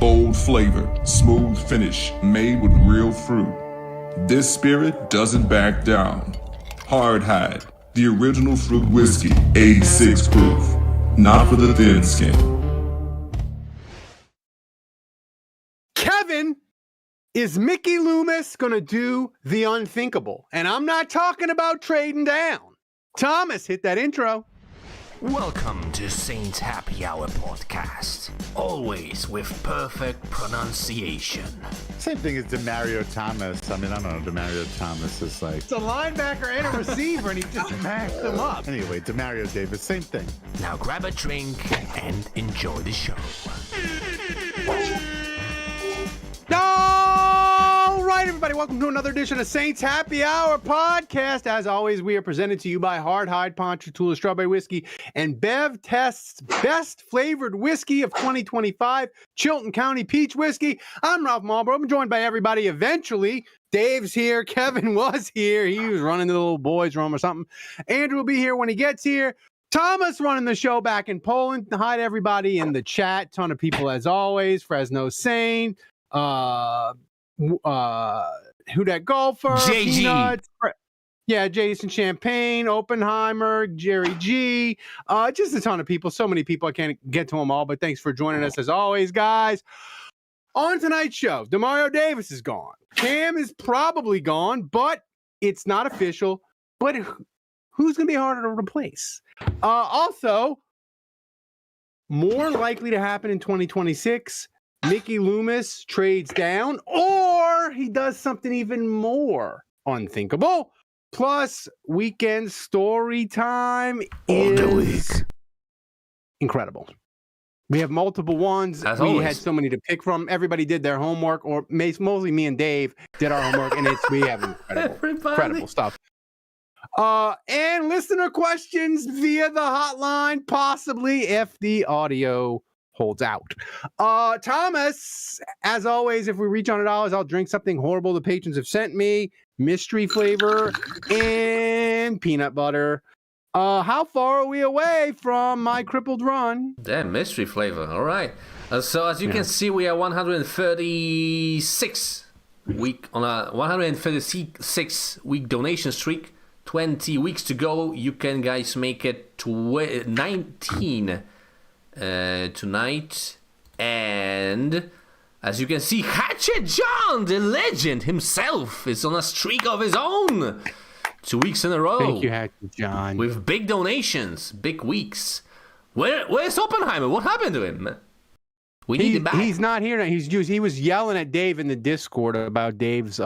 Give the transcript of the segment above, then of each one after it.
bold flavor, smooth finish, made with real fruit. This spirit doesn't back down. Hard Hide, the original fruit whiskey, 86 proof. Not for the thin skin. Kevin, is Mickey Loomis going to do the unthinkable? And I'm not talking about trading down. Thomas, hit that intro. Welcome to Saints Happy Hour podcast, always with perfect pronunciation. Same thing as Demario Thomas. I mean, I don't know, Demario Thomas is like... It's a linebacker and a receiver, and he just mashed them up. Anyway, Demario Davis, same thing. Now grab a drink and enjoy the show. All right, everybody, welcome to another edition of Saints Happy Hour podcast. As always, we are presented to you by Hard Hide, Ponchatoula Strawberry Whiskey, and Bev Test's best flavored whiskey of 2025, Chilton County Peach Whiskey. I'm Ralph Marlboro. I'm joined by everybody eventually. Dave's here. Kevin was here. He was running to the little boys' room or something. Andrew will be here when he gets here. Thomas running the show back in Poland. Hi to everybody in the chat. Ton of people as always. Fresno Saint. Who that golfer? JG. Peanuts, yeah, Jason Champagne, Oppenheimer, Jerry G. Just a ton of people. So many people. I can't get to them all, but thanks for joining us as always, guys. On tonight's show, Demario Davis is gone. Cam is probably gone, but it's not official. But who's going to be harder to replace? Also, more likely to happen in 2026. Mickey Loomis trades down, or he does something even more unthinkable. Plus, weekend story time is incredible. We have multiple ones. As we always. had so many to pick from. Everybody did their homework, or mostly me and Dave did our homework, and we have incredible stuff. And listener questions via the hotline, possibly if the audio holds out. Thomas, as always, if we reach $100, I'll drink something horrible the patrons have sent me. Mystery flavor and peanut butter. How far are we away from my crippled run? Damn, mystery flavor. All right. So as you can see, we are 136 week on a 136 week donation streak. 20 weeks to go. You can guys make it to 19 tonight. And as you can see, Hatchet John, the legend himself, is on a streak of his own. 2 weeks in a row. Thank you, Hatchet John. With big donations, big weeks. Where's Oppenheimer? What happened to him? We need him back. He's not here now. He was yelling at Dave in the Discord about Dave's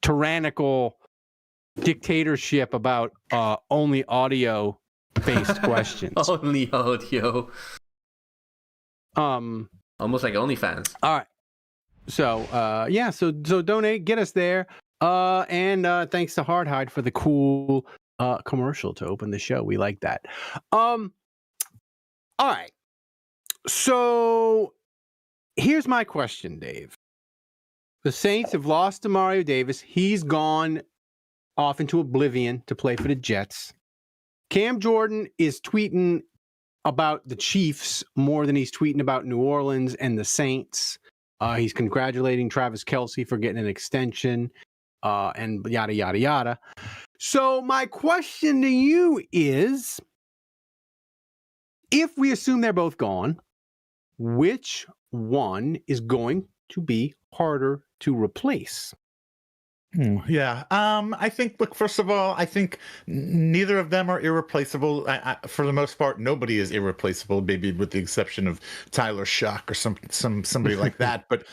tyrannical dictatorship about only audio based questions. Only audio. Almost like OnlyFans. All right. So so donate, get us there. And thanks to Hard Hide for the cool commercial to open the show. We like that. All right. So here's my question, Dave. The Saints have lost Demario Davis. He's gone off into oblivion to play for the Jets. Cam Jordan is tweeting about the Chiefs more than he's tweeting about New Orleans and the Saints. He's congratulating Travis Kelce for getting an extension and yada, yada, yada. So my question to you is, if we assume they're both gone, which one is going to be harder to replace? Yeah. I think, look, first of all, I think neither of them are irreplaceable. For the most part, nobody is irreplaceable, maybe with the exception of Tyler Shock or somebody like that. But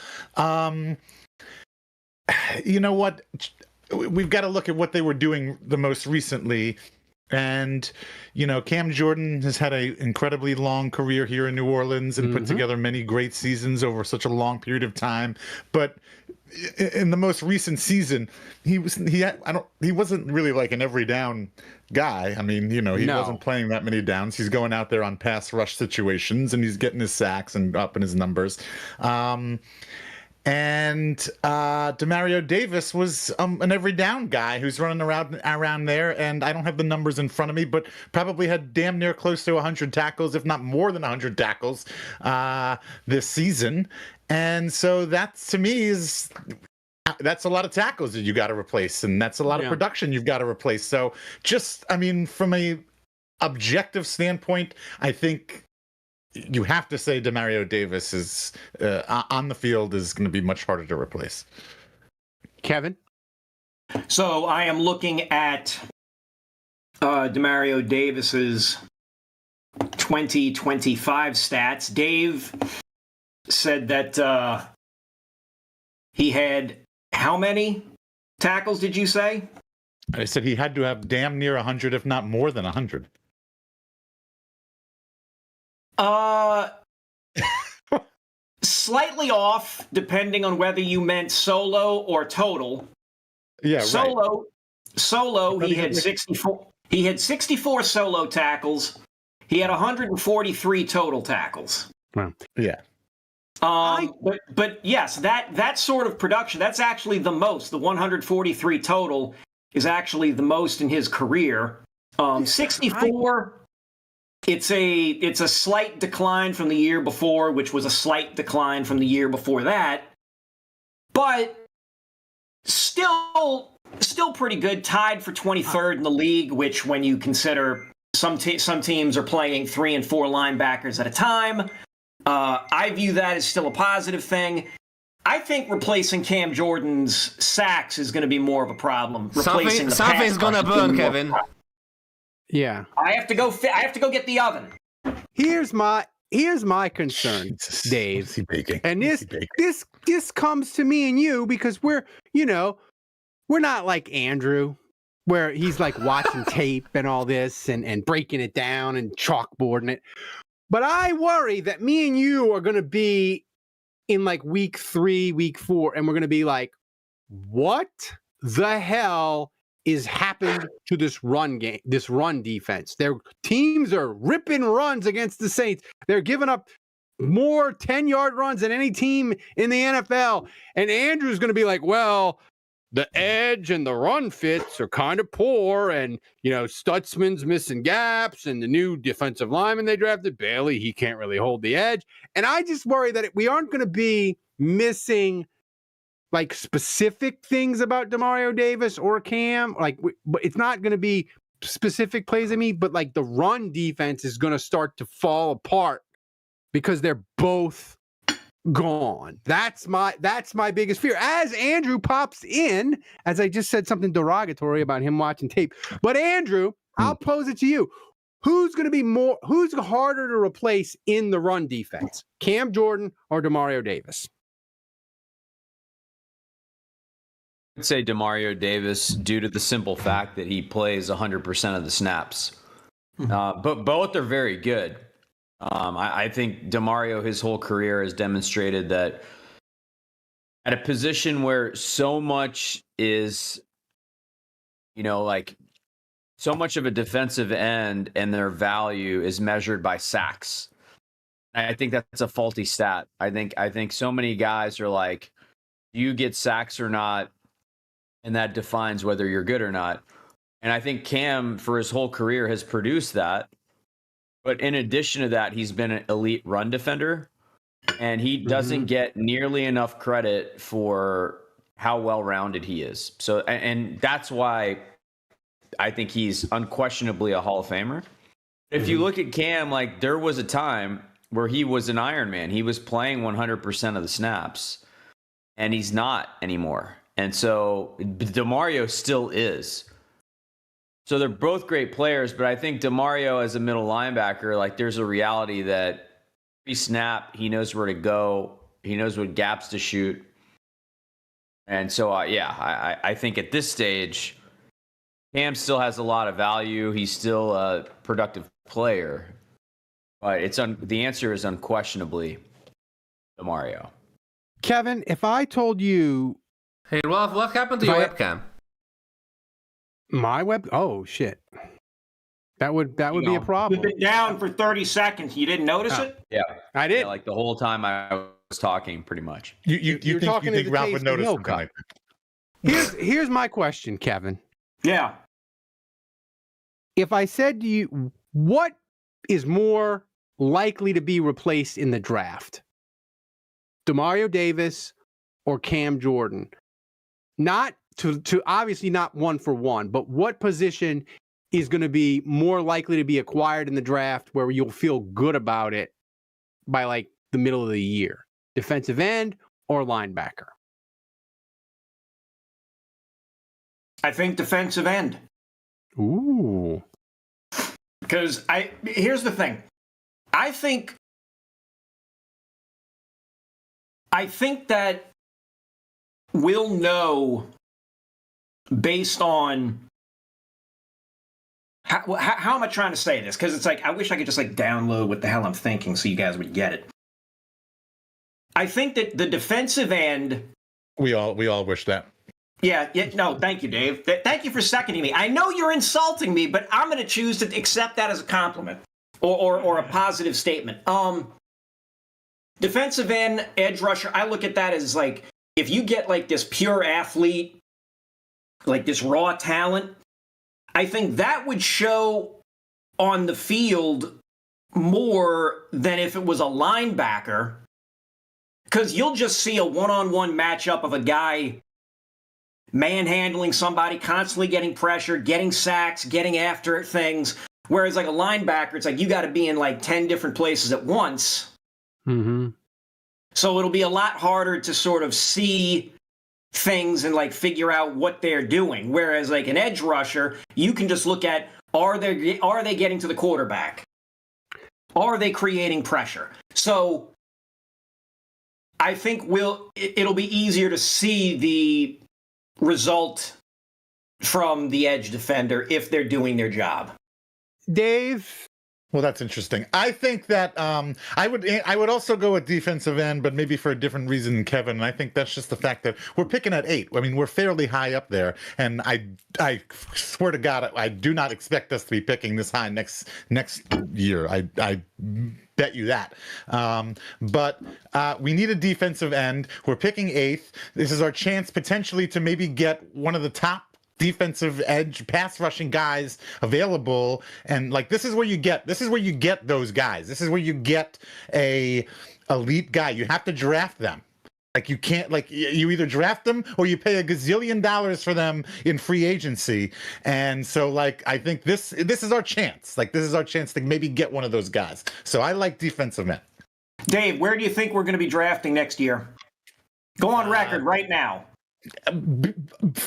you know what? We've got to look at what they were doing the most recently. And, you know, Cam Jordan has had an incredibly long career here in New Orleans and put together many great seasons over such a long period of time. But in the most recent season, he wasn't really like an every down guy. I mean, you know, he wasn't playing that many downs. He's going out there on pass rush situations and he's getting his sacks and up in his numbers. And Demario Davis was an every down guy who's running around there. And I don't have the numbers in front of me, but probably had damn near close to 100 tackles, if not more than 100 tackles this season. And so that, to me, that's a lot of tackles that you got to replace. And that's a lot of production you've got to replace. So just, I mean, from a objective standpoint, I think you have to say Demario Davis is on the field is going to be much harder to replace. Kevin? So I am looking at Demario Davis's 2025 stats. Dave said that he had how many tackles did you say? I said he had to have damn near 100, if not more than 100. Slightly off, depending on whether you meant solo or total. Yeah, Solo, he had 64. He had 64 solo tackles. He had 143 total tackles. Wow. Yeah. But yes, that sort of production, that's actually the most. The 143 total is actually the most in his career. 64. It's a slight decline from the year before, which was a slight decline from the year before that, but still pretty good. Tied for 23rd in the league, which, when you consider some teams are playing 3 and 4 linebackers at a time, I view that as still a positive thing. I think replacing Cam Jordan's sacks is going to be more of a problem. Something's gonna burn, Kevin. Yeah. I have to go get the oven. Here's my concern, Dave. What's he baking? And this comes to me and you because we're not like Andrew, where he's like watching tape and all this and breaking it down and chalkboarding it. But I worry that me and you are going to be in like week 3, week 4, and we're going to be like, what the hell is happened to this run game, this run defense? Their teams are ripping runs against the Saints. They're giving up more 10-yard runs than any team in the NFL. And Andrew's going to be like, well, the edge and the run fits are kind of poor. And, Stutzman's missing gaps, and the new defensive lineman they drafted, Bailey, he can't really hold the edge. And I just worry that we aren't going to be missing like specific things about Demario Davis or Cam. But it's not going to be specific plays of me, but like the run defense is going to start to fall apart because they're both gone. That's my biggest fear. As Andrew pops in, as I just said something derogatory about him watching tape. But Andrew, I'll pose it to you. Who's harder to replace in the run defense? Cam Jordan or Demario Davis? I'd say Demario Davis, due to the simple fact that he plays 100% of the snaps. But both are very good. I think Demario, his whole career, has demonstrated that at a position where so much is, so much of a defensive end and their value is measured by sacks. I think that's a faulty stat. I think so many guys are like, do you get sacks or not? And that defines whether you're good or not. And I think Cam, for his whole career, has produced that. But in addition to that, he's been an elite run defender. And he doesn't get nearly enough credit for how well-rounded he is. So, and that's why I think he's unquestionably a Hall of Famer. If you look at Cam, like, there was a time where he was an Iron Man. He was playing 100% of the snaps. And he's not anymore. And so Demario still is. So they're both great players, but I think Demario as a middle linebacker, like, there's a reality that every snap, he knows where to go. He knows what gaps to shoot. And so, I think at this stage, Cam still has a lot of value. He's still a productive player. But the answer is unquestionably Demario. Kevin, if I told you... Hey, what happened to your webcam? My web? Oh, shit. That would be a problem. You've been down for 30 seconds. You didn't notice it? Yeah. I did. Yeah, like the whole time I talking, pretty much. You You're talking to think the Ralph would taste of notice milk something cup. like that? Here's my question, Kevin. Yeah. If I said to you, what is more likely to be replaced in the draft? DeMario Davis or Cam Jordan? Not to obviously not one for one, but what position is going to be more likely to be acquired in the draft where you'll feel good about it by like the middle of the year? Defensive end or linebacker? I think defensive end. Ooh. Because here's the thing. I think that we'll know based on how am I trying to say this? Because it's like I wish I could just like download what the hell I'm thinking so you guys would get it. I think that the defensive end. We all wish that. Yeah, no, thank you, Dave. Thank you for seconding me. I know you're insulting me, but I'm going to choose to accept that as a compliment or a positive statement. Defensive end, edge rusher, I look at that as like, if you get like this pure athlete, like this raw talent, I think that would show on the field more than if it was a linebacker, because you'll just see a one-on-one matchup of a guy manhandling somebody, constantly getting pressure, getting sacks, getting after things. Whereas like a linebacker, it's like you got to be in like 10 different places at once. Mm-hmm. So it'll be a lot harder to sort of see things and like figure out what they're doing. Whereas like an edge rusher, you can just look at, are they getting to the quarterback? Are they creating pressure? So I think it'll be easier to see the result from the edge defender if they're doing their job. Dave? Well, that's interesting. I think that I would also go with defensive end, but maybe for a different reason than Kevin. And I think that's just the fact that we're picking at 8. I mean, we're fairly high up there, and I swear to God, I do not expect us to be picking this high next year. I bet you that. But we need a defensive end. We're picking 8th. This is our chance potentially to maybe get one of the top defensive edge pass rushing guys available, and like this is where you get those guys. This is where you get a elite guy. You have to draft them. Like you can't, like you either draft them or you pay $1 gazillion for them in free agency. And so like I think this is our chance. Like this is our chance to maybe get one of those guys. So I like defensive men. Dave, where do you think we're going to be drafting next year? Go on record right now.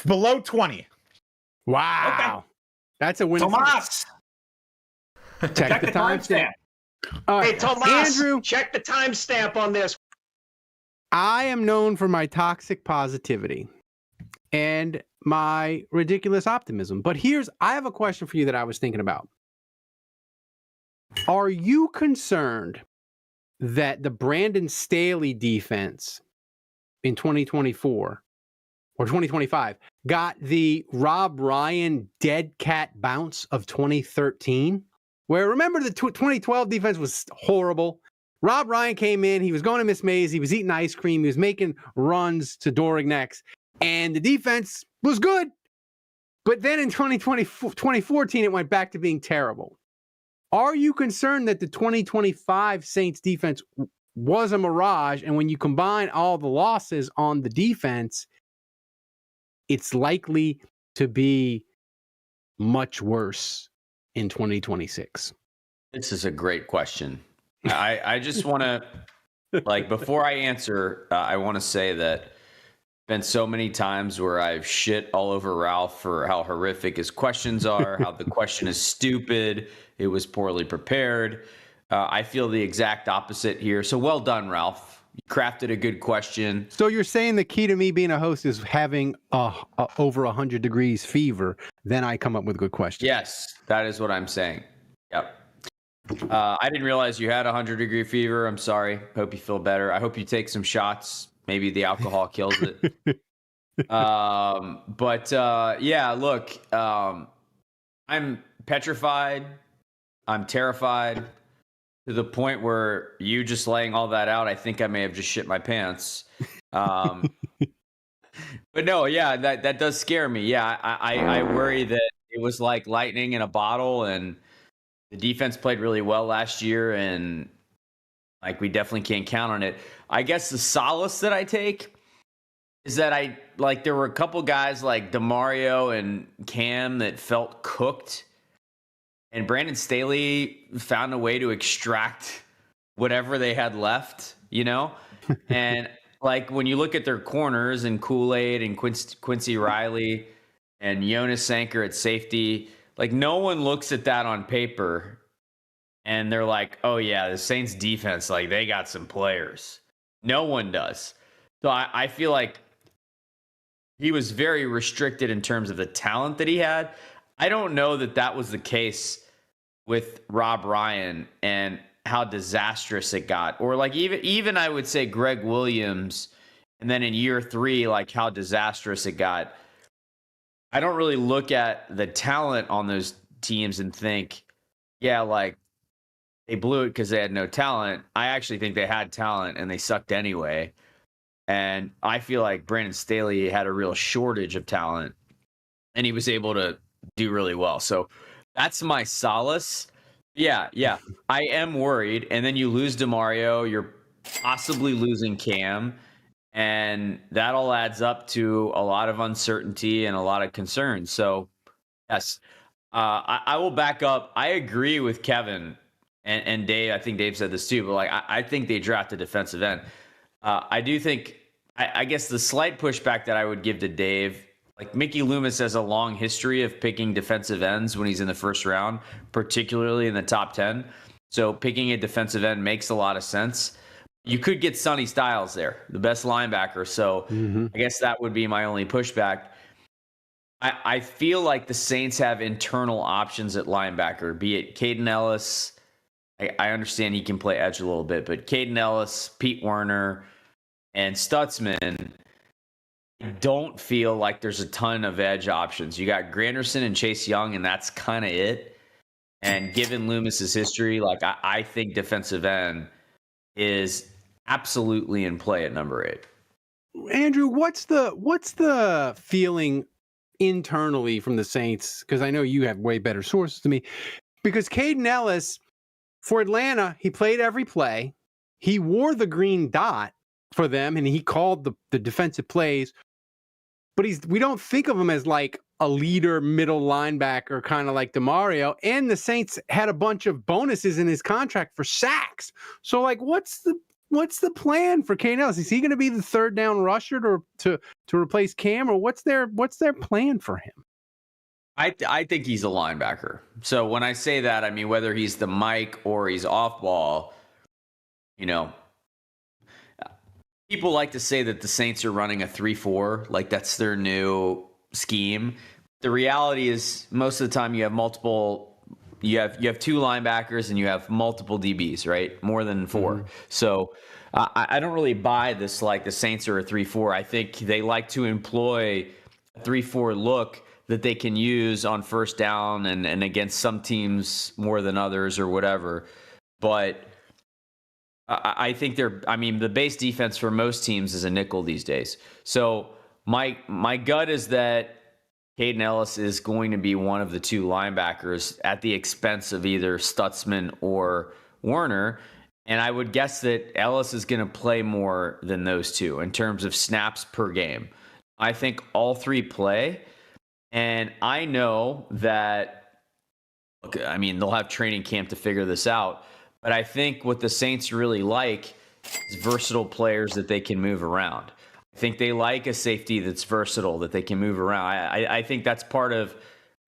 Below 20. Wow. Okay. That's a win. Tomas. Check the timestamp. All right. Hey, Tomas, Andrew, check the timestamp on this. I am known for my toxic positivity and my ridiculous optimism. But I have a question for you that I was thinking about. Are you concerned that the Brandon Staley defense in 2024 or 2025 got the Rob Ryan dead cat bounce of 2013? Where remember the 2012 defense was horrible. Rob Ryan came in, he was going to Miss Mays, he was eating ice cream, he was making runs to Dorignex, and the defense was good. But then in 2014, it went back to being terrible. Are you concerned that the 2025 Saints defense was a mirage, and when you combine all the losses on the defense, it's likely to be much worse in 2026? This is a great question. I just want to, like, before I answer, I want to say that been so many times where I've shit all over Ralph for how horrific his questions are, how the question is stupid, it was poorly prepared. I feel the exact opposite here. So well done, Ralph. You crafted a good question. So you're saying the key to me being a host is having over 100 degrees fever, then I come up with good questions. Yes, that is what I'm saying. Yep. I didn't realize you had 100-degree fever. I'm sorry. Hope you feel better. I hope you take some shots. Maybe the alcohol kills it. Yeah, look, I'm petrified. I'm terrified. to the point where you just laying all that out, I think I may have just shit my pants. But no, yeah, that does scare me. Yeah, I worry that it was like lightning in a bottle, and the defense played really well last year, and like we definitely can't count on it. I guess the solace that I take is that there were a couple guys like DeMario and Cam that felt cooked, and Brandon Staley found a way to extract whatever they had left, and like when you look at their corners and Kool-Aid and Quincy Riley and Jonas Sanker at safety, like no one looks at that on paper and they're like, oh yeah, the Saints defense, like they got some players. No one does. So I feel like he was very restricted in terms of the talent that he had. I don't know that was the case with Rob Ryan and how disastrous it got, or like even I would say Greg Williams, and then in year 3, like how disastrous it got. I don't really look at the talent on those teams and think, yeah, like they blew it because they had no talent. I actually think they had talent and they sucked anyway. And I feel like Brandon Staley had a real shortage of talent and he was able to do really well. So that's my solace. Yeah. I am worried. And then you lose DeMario, you're possibly losing Cam, and that all adds up to a lot of uncertainty and a lot of concern. So, yes, I will back up. I agree with Kevin and Dave. I think Dave said this too, but like I think they drafted defensive end. I do think, I guess the slight pushback that I would give to Dave, like Mickey Loomis has a long history of picking defensive ends when he's in the first round, particularly in the top 10. So picking a defensive end makes a lot of sense. You could get Sonny Styles there, the best linebacker. So I guess that would be my only pushback. I feel like the Saints have internal options at linebacker, be it Caden Ellis. I understand he can play edge a little bit, but Caden Ellis, Pete Werner, and Stutzman, I don't feel like there's a ton of edge options. You got Granderson and Chase Young, and that's kind of it. And given Loomis's history, like I think defensive end is absolutely in play at number 8. Andrew, what's the feeling internally from the Saints? Because I know you have way better sources than me. Because Caden Ellis, for Atlanta, he played every play. He wore the green dot for them, and he called the defensive plays. But we don't think of him as like a leader, middle linebacker, kind of like DeMario. And the Saints had a bunch of bonuses in his contract for sacks. So, like, what's the plan for Caden Ellis? Is he going to be the third down rusher to replace Cam, or what's their plan for him? I think he's a linebacker. So when I say that, I mean whether he's the Mike or he's off ball. People like to say that the Saints are running a 3-4, like that's their new scheme. The reality is most of the time you have you have 2 linebackers and you have multiple DBs, right? More than 4. So I don't really buy this like the Saints are a 3-4. I think they like to employ a 3-4 look that they can use on first down and against some teams more than others or whatever. But I think the base defense for most teams is a nickel these days. So my gut is that Caden Ellis is going to be one of the 2 linebackers at the expense of either Stutzman or Werner. And I would guess that Ellis is going to play more than those 2 in terms of snaps per game. I think all 3 play. And I know that, look, I mean, they'll have training camp to figure this out. But I think what the Saints really like is versatile players that they can move around. I think they like a safety that's versatile, that they can move around. I think that's part of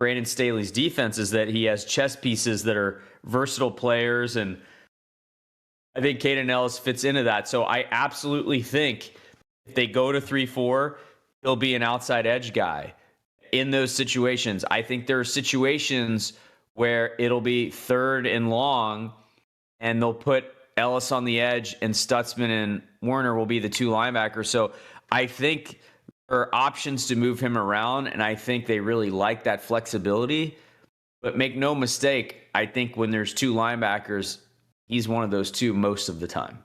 Brandon Staley's defense, is that he has chess pieces that are versatile players. And I think Caden Ellis fits into that. So I absolutely think if they go to 3-4, he'll be an outside edge guy. In those situations, I think there are situations where it'll be 3rd and long, and they'll put Ellis on the edge, and Stutzman and Werner will be the 2 linebackers. So I think there are options to move him around, and I think they really like that flexibility. But make no mistake, I think when there's 2 linebackers, he's one of those two most of the time.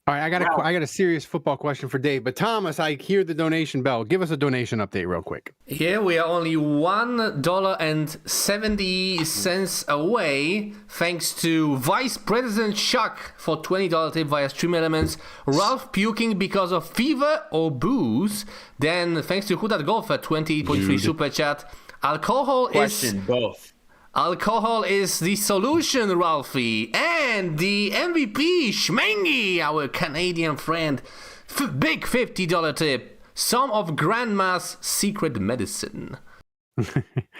All right, I got a serious football question for Dave. But Thomas, I hear the donation bell. Give us a donation update real quick. Yeah, we are only $1.70 away, thanks to Vice President Chuck for $20 tip via Stream Elements, Ralph puking because of fever or booze, then thanks to Who Dat Golfer 28.3 super chat. Alcohol is the solution, Ralphie. And the MVP, Schmengi, our Canadian friend, big $50 tip. Some of Grandma's secret medicine. All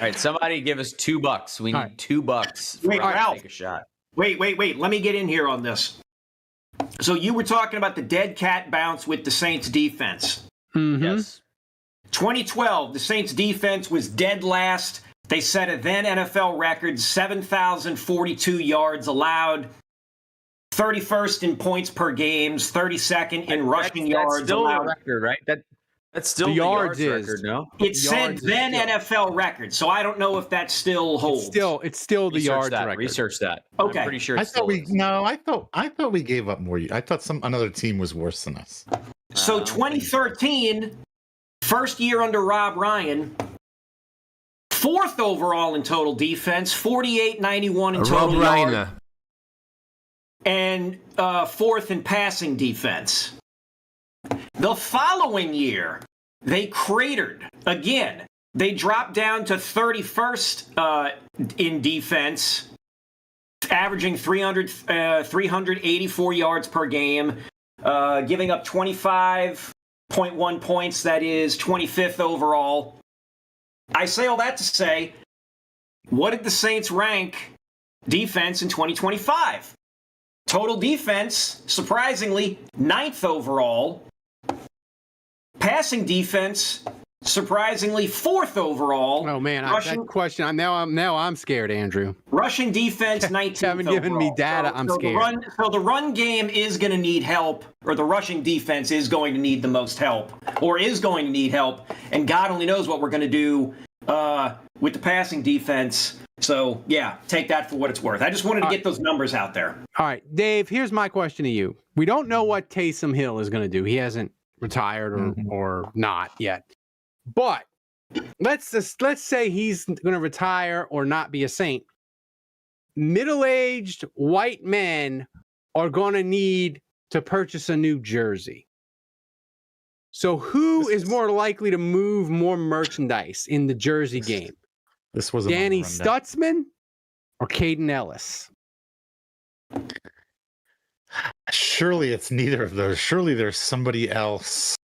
right, somebody give us $2. We need $2 for Wait, us to Ralph. take a shot. Wait. Let me get in here on this. So you were talking about the dead cat bounce with the Saints defense. Mm-hmm. Yes. 2012, the Saints defense was dead last. They set a then NFL record, 7,042 yards allowed, 31st in points per games, 32nd in rushing yards That's still allowed. a record, right? That's still The the yards yards is. record, no? It said yards is then still- NFL record, so I don't know if that still holds. It's still the Research yards that. record. Research that. Okay. I'm pretty sure I it's still thought we is. no. I thought we gave up more. I thought another team was worse than us. So 2013, first year under Rob Ryan, 4th overall in total defense, 48-91 in total Rob yards, Reiner. and 4th in passing defense. The following year, they cratered again. They dropped down to 31st in defense, averaging 384 yards per game, giving up 25.1 points. That is 25th overall. I say all that to say, what did the Saints rank defense in 2025? Total defense, surprisingly, 9th overall. Passing defense, surprisingly, 4th overall. Oh man, Rushing- that question. I'm scared, Andrew. Rushing defense, 19th Haven't given me overall. data, I'm scared. The run game is going to need help, or the rushing defense is going to need the most help, or is going to need help, and God only knows what we're going to do with the passing defense. So, yeah, take that for what it's worth. I just wanted to get those numbers out there. All right, Dave, here's my question to you. We don't know what Taysom Hill is going to do. He hasn't retired or not yet. But let's say he's going to retire or not be a Saint. Middle-aged white men are going to need to purchase a new jersey. So who is more likely to move more merchandise in the jersey game? This was Danny Stutzman or Caden Ellis? Surely it's neither of those. Surely there's somebody else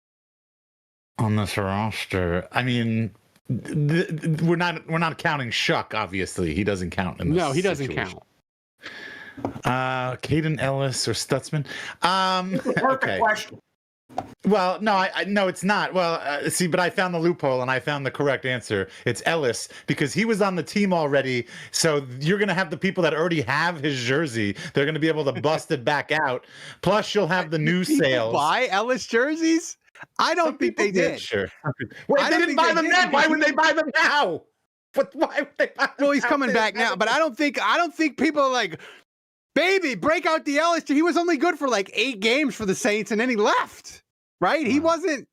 on this roster. I mean, we're not counting Shuck. Obviously, he doesn't count. In this No, he doesn't situation. count. Caden Ellis or Stutzman. Perfect Okay. question. Well, no, I no, it's not. Well, see, but I found the loophole and I found the correct answer. It's Ellis because he was on the team already. So you're going to have the people that already have his jersey. They're going to be able to bust it back out. Plus, you'll have the new People sales. buy Ellis jerseys? I don't think they did. Sure. Wait, I they don't didn't think buy they them did then. Why because would they buy them now? But why would they buy them Well, he's now? coming back now, but I don't think people are like, baby, break out the Ellis. He was only good for like 8 games for the Saints, and then he left. Right? He wasn't.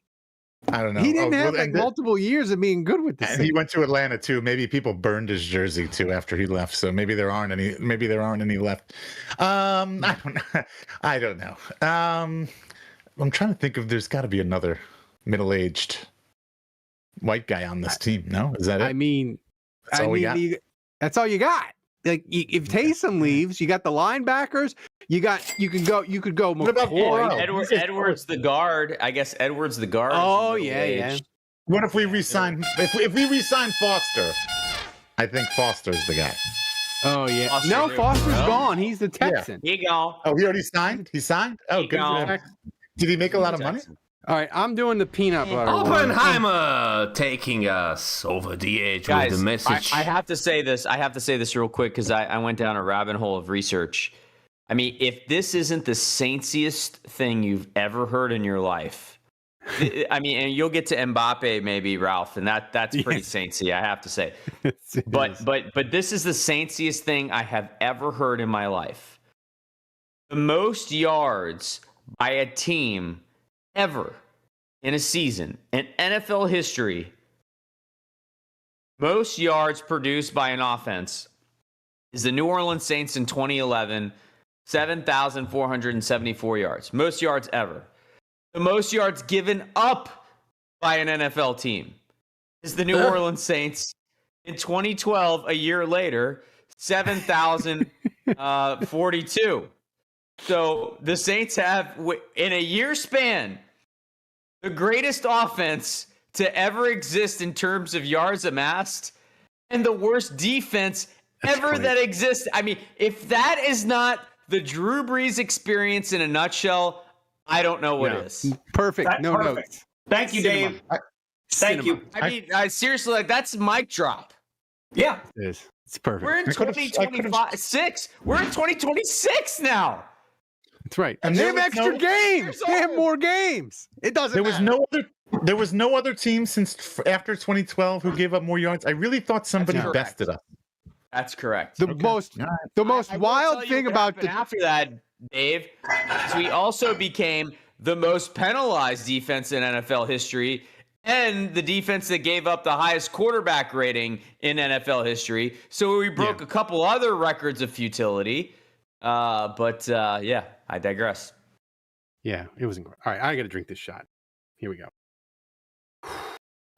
I don't know. He didn't have well, like multiple years of being good with the And Saints. he went to Atlanta too. Maybe people burned his jersey too after he left. So maybe there aren't any. Maybe there aren't any left. I don't know. I don't know. I'm trying to think if there's got to be another middle-aged white guy on this team. No, is that it? I mean, That's all we got? that's all you got. Like if Taysom leaves, you got the linebackers. You could go What about McCoy. Burrow? Edwards the guard. I guess Edwards the guard. Oh is yeah. middle-aged. What if we resign? If we resign Foster, I think Foster's the guy. Oh yeah. Foster No, there. Foster's No. gone. He's the Texan. Here you go. Oh, he already signed. He signed. Oh, good for him. Did he make a lot of money? All right, I'm doing the peanut butter. one. Oppenheimer taking us over the edge Guys, with the message. I have to say this. I have to say this real quick because I went down a rabbit hole of research. I mean, if this isn't the saintsiest thing you've ever heard in your life, I mean, and you'll get to Mbappe maybe, Ralph, and that's pretty saintsy, I have to say. But this is the saintsiest thing I have ever heard in my life. the most yards by a team ever in a season in NFL history. Most yards produced by an offense is the New Orleans Saints in 2011, 7,474 yards. Most yards ever. The most yards given up by an NFL team is the New Orleans Saints in 2012, a year later, 7,042. So the Saints have, in a year span, the greatest offense to ever exist in terms of yards amassed and the worst defense ever that exists. I mean, if that is not the Drew Brees experience in a nutshell, I don't know what is. Perfect. That's No perfect. notes. Thank you, Cinema. Dave. Thank you. I mean, seriously, like that's mic drop. Yeah. It is. It's perfect. We're in 2026. We're in 2026 now. That's right. And They there have was extra no- games. They have more games. It doesn't There was matter. there was no other team since after 2012 who gave up more yards. I really thought somebody correct. bested us. That's correct. The most I will wild tell you thing what about happened after that, Dave, is we also became the most penalized defense in NFL history and the defense that gave up the highest quarterback rating in NFL history. So we broke a couple other records of futility. But I digress. Yeah, it was incredible. All right, I got to drink this shot. Here we go.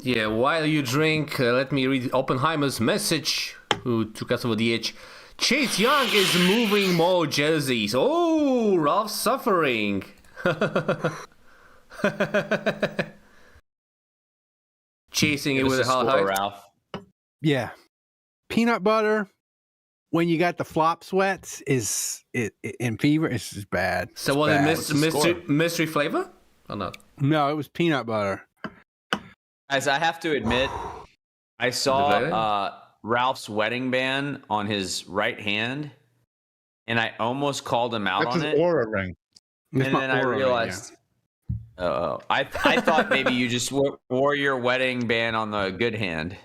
Yeah, while you drink, let me read Oppenheimer's message, who took us over the edge. Chase Young is moving more jerseys. Oh, Ralph's suffering. Chasing it with a hard height. Ralph. Yeah, peanut butter when you got the flop sweats is in fever. It's just bad. So It's was bad. it mystery flavor or not? No, it was peanut butter. As I have to admit, I saw Ralph's wedding band on his right hand, and I almost called him out That's on his it. aura ring. It's And my then I Oura ring, realized, I thought maybe you just wore your wedding band on the good hand.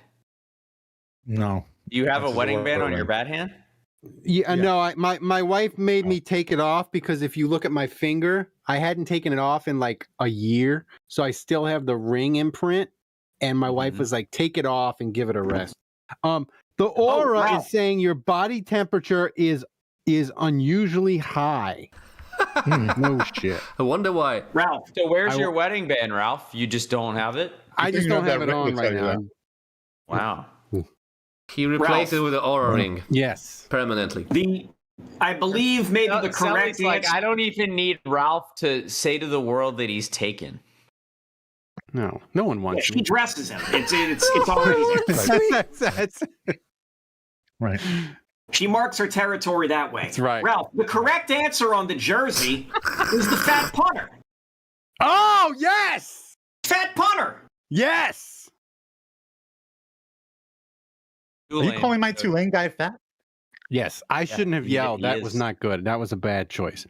No. Do you have That's a his wedding Oura band on ring. your bad hand? Yeah, no, my wife made me take it off because if you look at my finger, I hadn't taken it off in like a year, so I still have the ring imprint. And my wife was like, "Take it off and give it a rest." The aura wow. is saying your body temperature is unusually high. No shit. I wonder why. Ralph. So where's I your wedding band, Ralph? You just don't have it? I just you don't have have that it ring on to right tell you now. that. Wow. He replaced it with an Oura ring Yes. permanently. I believe maybe the Sounds correct like answer. I don't even need Ralph to say to the world that he's taken. No one Yeah, wants she me. dresses him. It's already there. That's Right. She marks her territory that way. That's right. Ralph, the correct answer on the jersey is the fat punter. Oh, yes! Fat punter. Yes! Are you calling my Tulane guy fat? Yes, I shouldn't have he- yelled. he That is. was not good. That was a bad choice.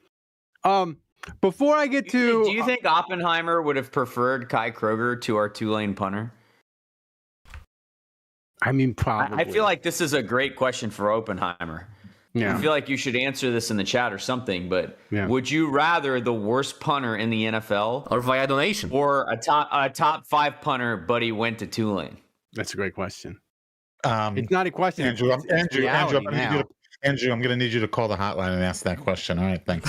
Before I get to Do you think Oppenheimer would have preferred Kai Kroger to our Tulane punter? I mean, probably. I feel like this is a great question for Oppenheimer. I yeah. feel like you should answer this in the chat or something, but Yeah. would you rather the worst punter in the NFL Or via donation. or a top 5 punter, but he went to Tulane? That's a great question. Um, It's not a question. Andrew, it's reality Andrew, I'm going to need you to call the hotline and ask that question. All right, thanks.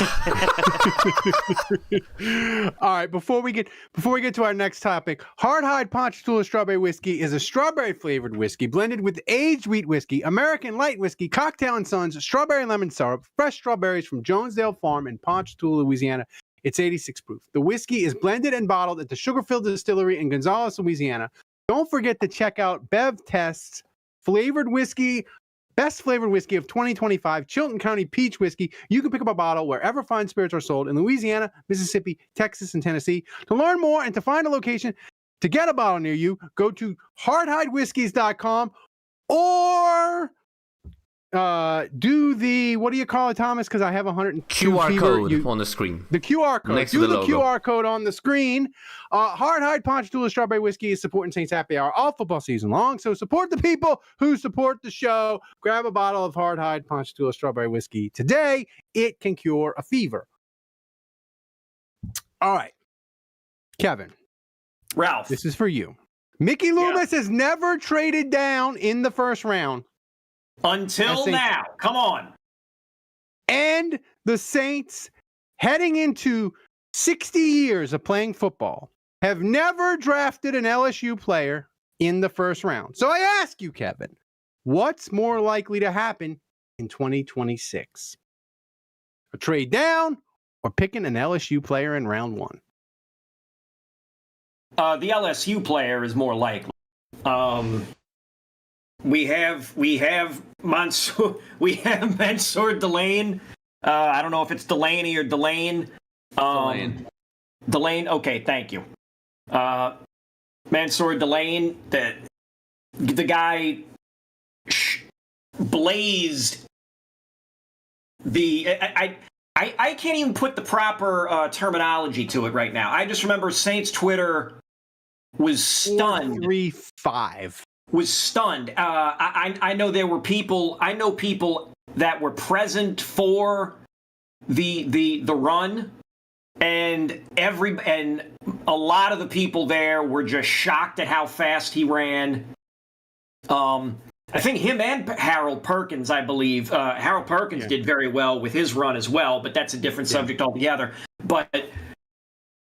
All right, before we get to our next topic, Hard Hide Ponchatoula Strawberry Whiskey is a strawberry flavored whiskey blended with aged wheat whiskey, American light whiskey, Cocktail and Sons, strawberry lemon syrup, fresh strawberries from Jonesdale Farm in Ponchatoula, Louisiana. It's 86 proof. The whiskey is blended and bottled at the Sugarfield Distillery in Gonzales, Louisiana. Don't forget to check out Bev Test's flavored whiskey. Best flavored whiskey of 2025, Chilton County Peach Whiskey. You can pick up a bottle wherever fine spirits are sold in Louisiana, Mississippi, Texas, and Tennessee. To learn more and to find a location to get a bottle near you, go to hardhidewhiskies.com or do the, what do you call it, Thomas? Because I have 102 QR fever. code on the screen. The QR code. Next Do to the the logo. QR code on the screen. Hard Hide Ponchatoula Strawberry Whiskey is supporting Saints Happy Hour all football season long. So support the people who support the show. Grab a bottle of Hard Hide Ponchatoula Strawberry Whiskey today. It can cure a fever. All right, Kevin, Ralph. this is for you. Mickey Loomis has never traded down in the first round. Until now. Come on. And the Saints, heading into 60 years of playing football, have never drafted an LSU player in the first round. So I ask you, Kevin, what's more likely to happen in 2026? A trade down or picking an LSU player in round one? The LSU player is more likely. We have Mansour Delane. I don't know if it's Delaney or Delane. Delane. Okay, thank you. Mansour Delane. The guy blazed the. I can't even put the proper terminology to it right now. I just remember Saints Twitter was stunned. 3-5. Was stunned. I know there were people. I know people that were present for the run, and a lot of the people there were just shocked at how fast he ran. I think him and Harold Perkins, I believe. Harold Perkins did very well with his run as well, but that's a different subject altogether. But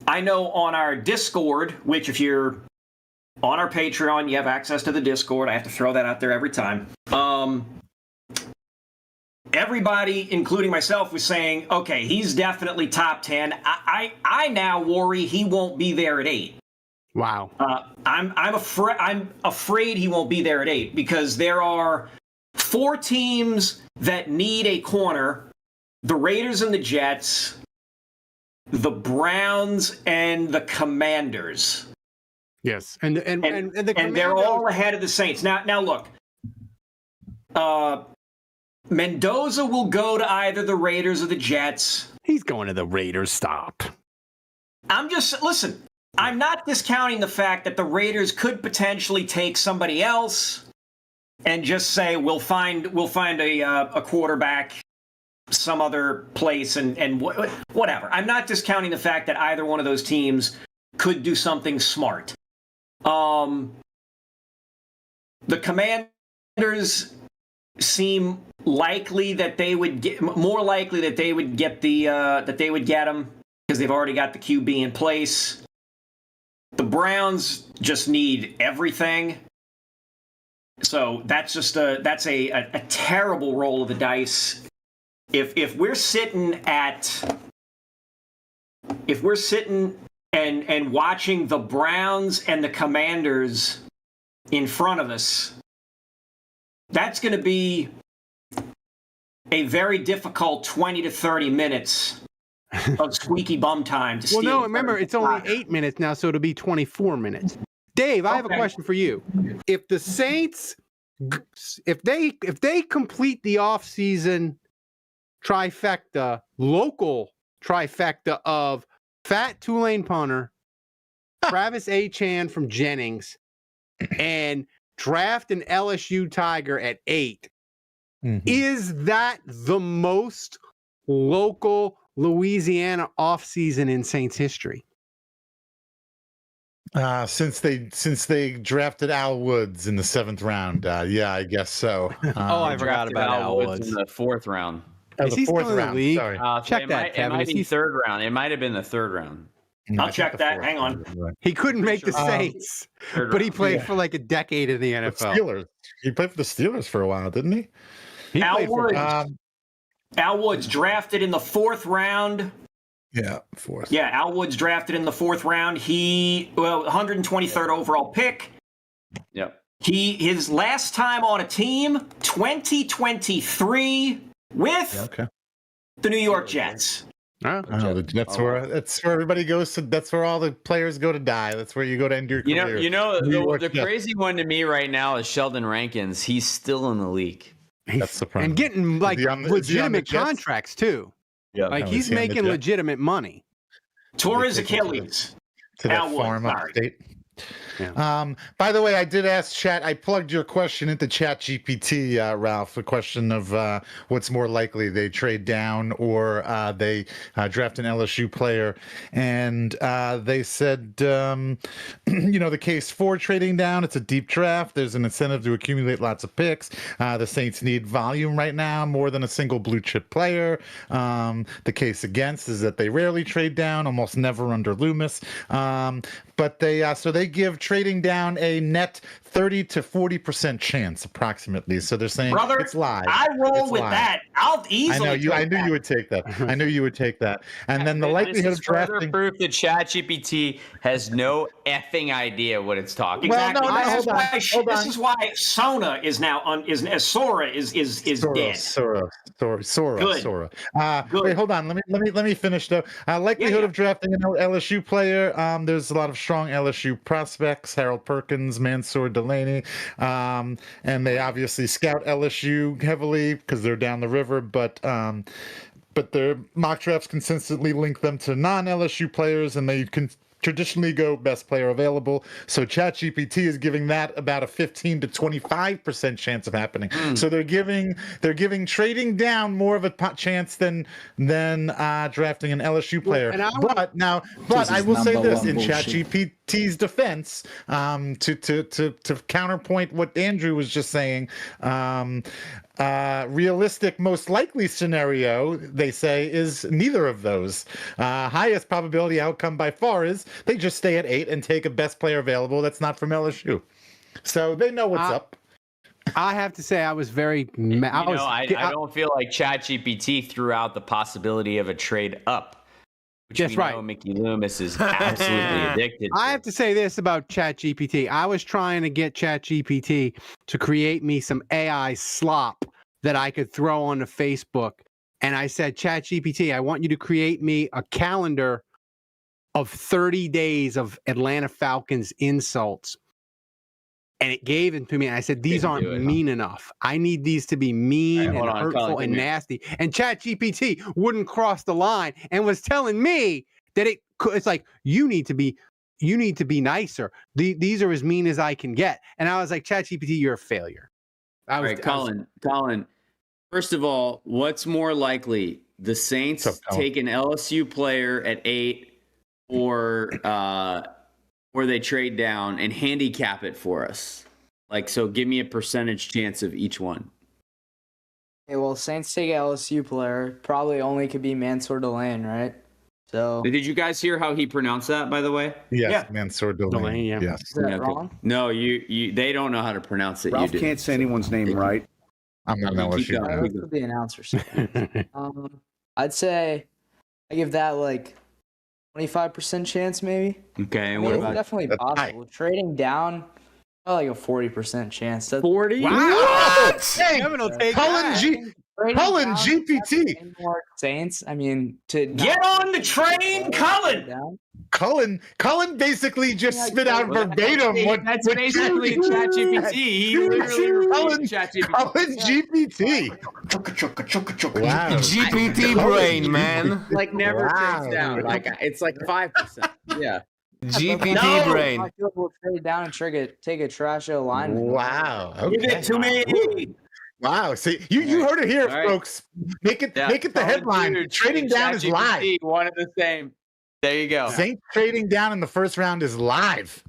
I know on our Discord, which if you're on our Patreon, you have access to the Discord. I have to throw that out there every time. Everybody, including myself, was saying, okay, he's definitely top 10. I now worry he won't be there at 8. Wow. I'm afraid he won't be there at 8 because there are 4 teams that need a corner: the Raiders and the Jets, the Browns, and the Commanders. Yes, and they're all ahead of the Saints. Now look, Mendoza will go to either the Raiders or the Jets. He's going to the Raiders. Stop. Listen. I'm not discounting the fact that the Raiders could potentially take somebody else and just say we'll find a quarterback some other place and whatever. I'm not discounting the fact that either one of those teams could do something smart. The Commanders seem likely that they would get him because they've already got the QB in place. The Browns just need everything. So that's a terrible roll of the dice. If we're sitting and watching the Browns and the Commanders in front of us, that's going to be a very difficult 20 to 30 minutes of squeaky bum time to steal. Well, no, remember, it's only 8 minutes now, so it'll be 24 minutes. Dave, I have a question for you. If the Saints, if they complete the offseason trifecta, local trifecta of Fat Tulane punter, Travis Achan from Jennings, and draft an LSU Tiger at 8, is that the most local Louisiana offseason in Saints history? Since they drafted Al Woods in the 7th round, yeah, I guess so. I forgot about Al Woods in the 4th round. Is he still in the league? Sorry. Check that, It Kevin. might be 3rd round. It might have been the 3rd round. I'll check that. Hang on. He couldn't make the Saints, but he played for like a decade in the NFL. The Steelers. He played for the Steelers for a while, didn't he? Al Woods drafted in the 4th round. Yeah, 4th. Yeah, Al Woods drafted in the 4th round. 123rd overall pick. Yep. His last time on a team, 2023 with the New York Jets. That's where everybody goes to. That's where all the players go to die. That's where you go to end your career. The crazy one to me right now is Sheldon Rankins. He's still in the league. That's the problem. And getting like Is he on the legitimate Jets? contracts too. Yeah. Like Oh, he's is he on the making Jets? legitimate money. Tore his They take him to the- Achilles. To that Elwood, farm sorry. upstate. Yeah. By the way, I did ask Chat. I plugged your question into Chat GPT, Ralph. The question of what's more likely, they trade down or they draft an LSU player, and they said, the case for trading down. It's a deep draft. There's an incentive to accumulate lots of picks. The Saints need volume right now, more than a single blue chip player. The case against is that they rarely trade down, almost never under Loomis. But they give trading down a net 30 to 40% chance, approximately. So they're saying Brother, it's live. I roll It's with live. that. I'll I easily. know you. I take knew that. you would take that. I knew you would take that. And then the likelihood This of is further drafting. proof that ChatGPT has no effing idea what it's talking Well, about. Exactly. no, This is hold on, why hold this on. is why Sona is now Sora is dead. Sora. Good. Good. Wait, hold on. Let me finish though. Likelihood Yeah. of drafting an LSU player. There's a lot of strong LSU prospects: Harold Perkins, Mansour Delaney, and they obviously scout LSU heavily because they're down the river. But their mock drafts consistently link them to non-LSU players, and they can traditionally go best player available. So ChatGPT is giving that about a 15 to 25% chance of happening. So they're giving trading down more of a chance than drafting an LSU player. and I but I will say this in ChatGPT's defense, to counterpoint what Andrew was just saying. Realistic, most likely scenario, they say, is neither of those. Highest probability outcome by far is they just stay at 8 and take a best player available that's not from LSU. So they know what's up. I have to say, I was very. I don't feel like ChatGPT threw out the possibility of a trade up, which That's we right. know Mickey Loomis is absolutely addicted to. I have to say this about ChatGPT. I was trying to get ChatGPT to create me some AI slop that I could throw onto Facebook. And I said, ChatGPT, I want you to create me a calendar of 30 days of Atlanta Falcons insults. And it gave it to me. And I said, these Didn't aren't do it, huh? mean enough. I need these to be mean All right, hold and on, hurtful Colin, come and here. nasty. And ChatGPT wouldn't cross the line and was telling me that it's like, you need to be nicer. These are as mean as I can get. And I was like, ChatGPT, you're a failure. All right, Colin. First of all, what's more likely? The Saints What's up, Colin? take an LSU player at 8 or they trade down and handicap it for us? Like, so give me a percentage chance of each one. Okay, well, Saints take a LSU player. Probably only could be Mansour Delaney, right? So Did you guys hear how he pronounced that, by the way? Yes, Yeah. Mansour Delaney. Delaney, yeah. Yes. is that Okay. wrong? No, they don't know how to pronounce it. Ralph you do. can't say anyone's name right. I'm not an Keep LSU going. guy. That could be an announcer. I'd say I give that like 25% chance, maybe. Okay, I and mean, what it's about definitely That's high. possible. Trading down, probably like a 40% chance. That's 40? What? Hey, Kevin will take Colin that. trading Colin down, GPT. any more Saints. I mean, to Get not- on the train, Cullen. Down. Cullen basically just spit out verbatim what That's what basically ChatGPT. He literally Colin, repeated ChatGPT. Colin GPT. Wow. GPT brain, man. Like never Wow. trades down. Like it's like 5%. Yeah. GPT No. brain. I feel we'll trade down and take a trash alignment. Wow. Give Okay. it to me. Wow. See, you heard it here, All right. folks. Make it Yeah. the headline. Dude, Trading down is live. ChatGPT, one and the same. There you go. Saints trading down in the first round is live.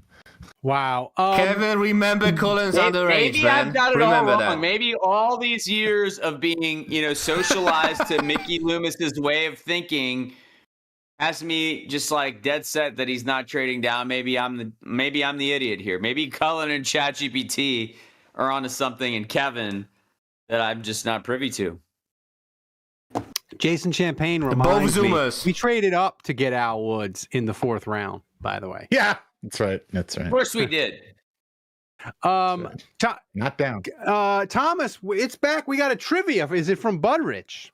Wow. Kevin, remember Colin's underage, Maybe man. I've got it Remember all that. wrong. Maybe all these years of being, socialized to Mickey Loomis's way of thinking has me just like dead set that he's not trading down. Maybe I'm the idiot here. Maybe Cullen and ChatGPT are onto something, and Kevin that I'm just not privy to. Jason Champagne Both reminds me. Zoomers. We traded up to get Al Woods in the 4th round, by the way. Yeah, that's right. That's Of right. course we did. Not down. Thomas, it's back. We got a trivia. Is it from Budrich?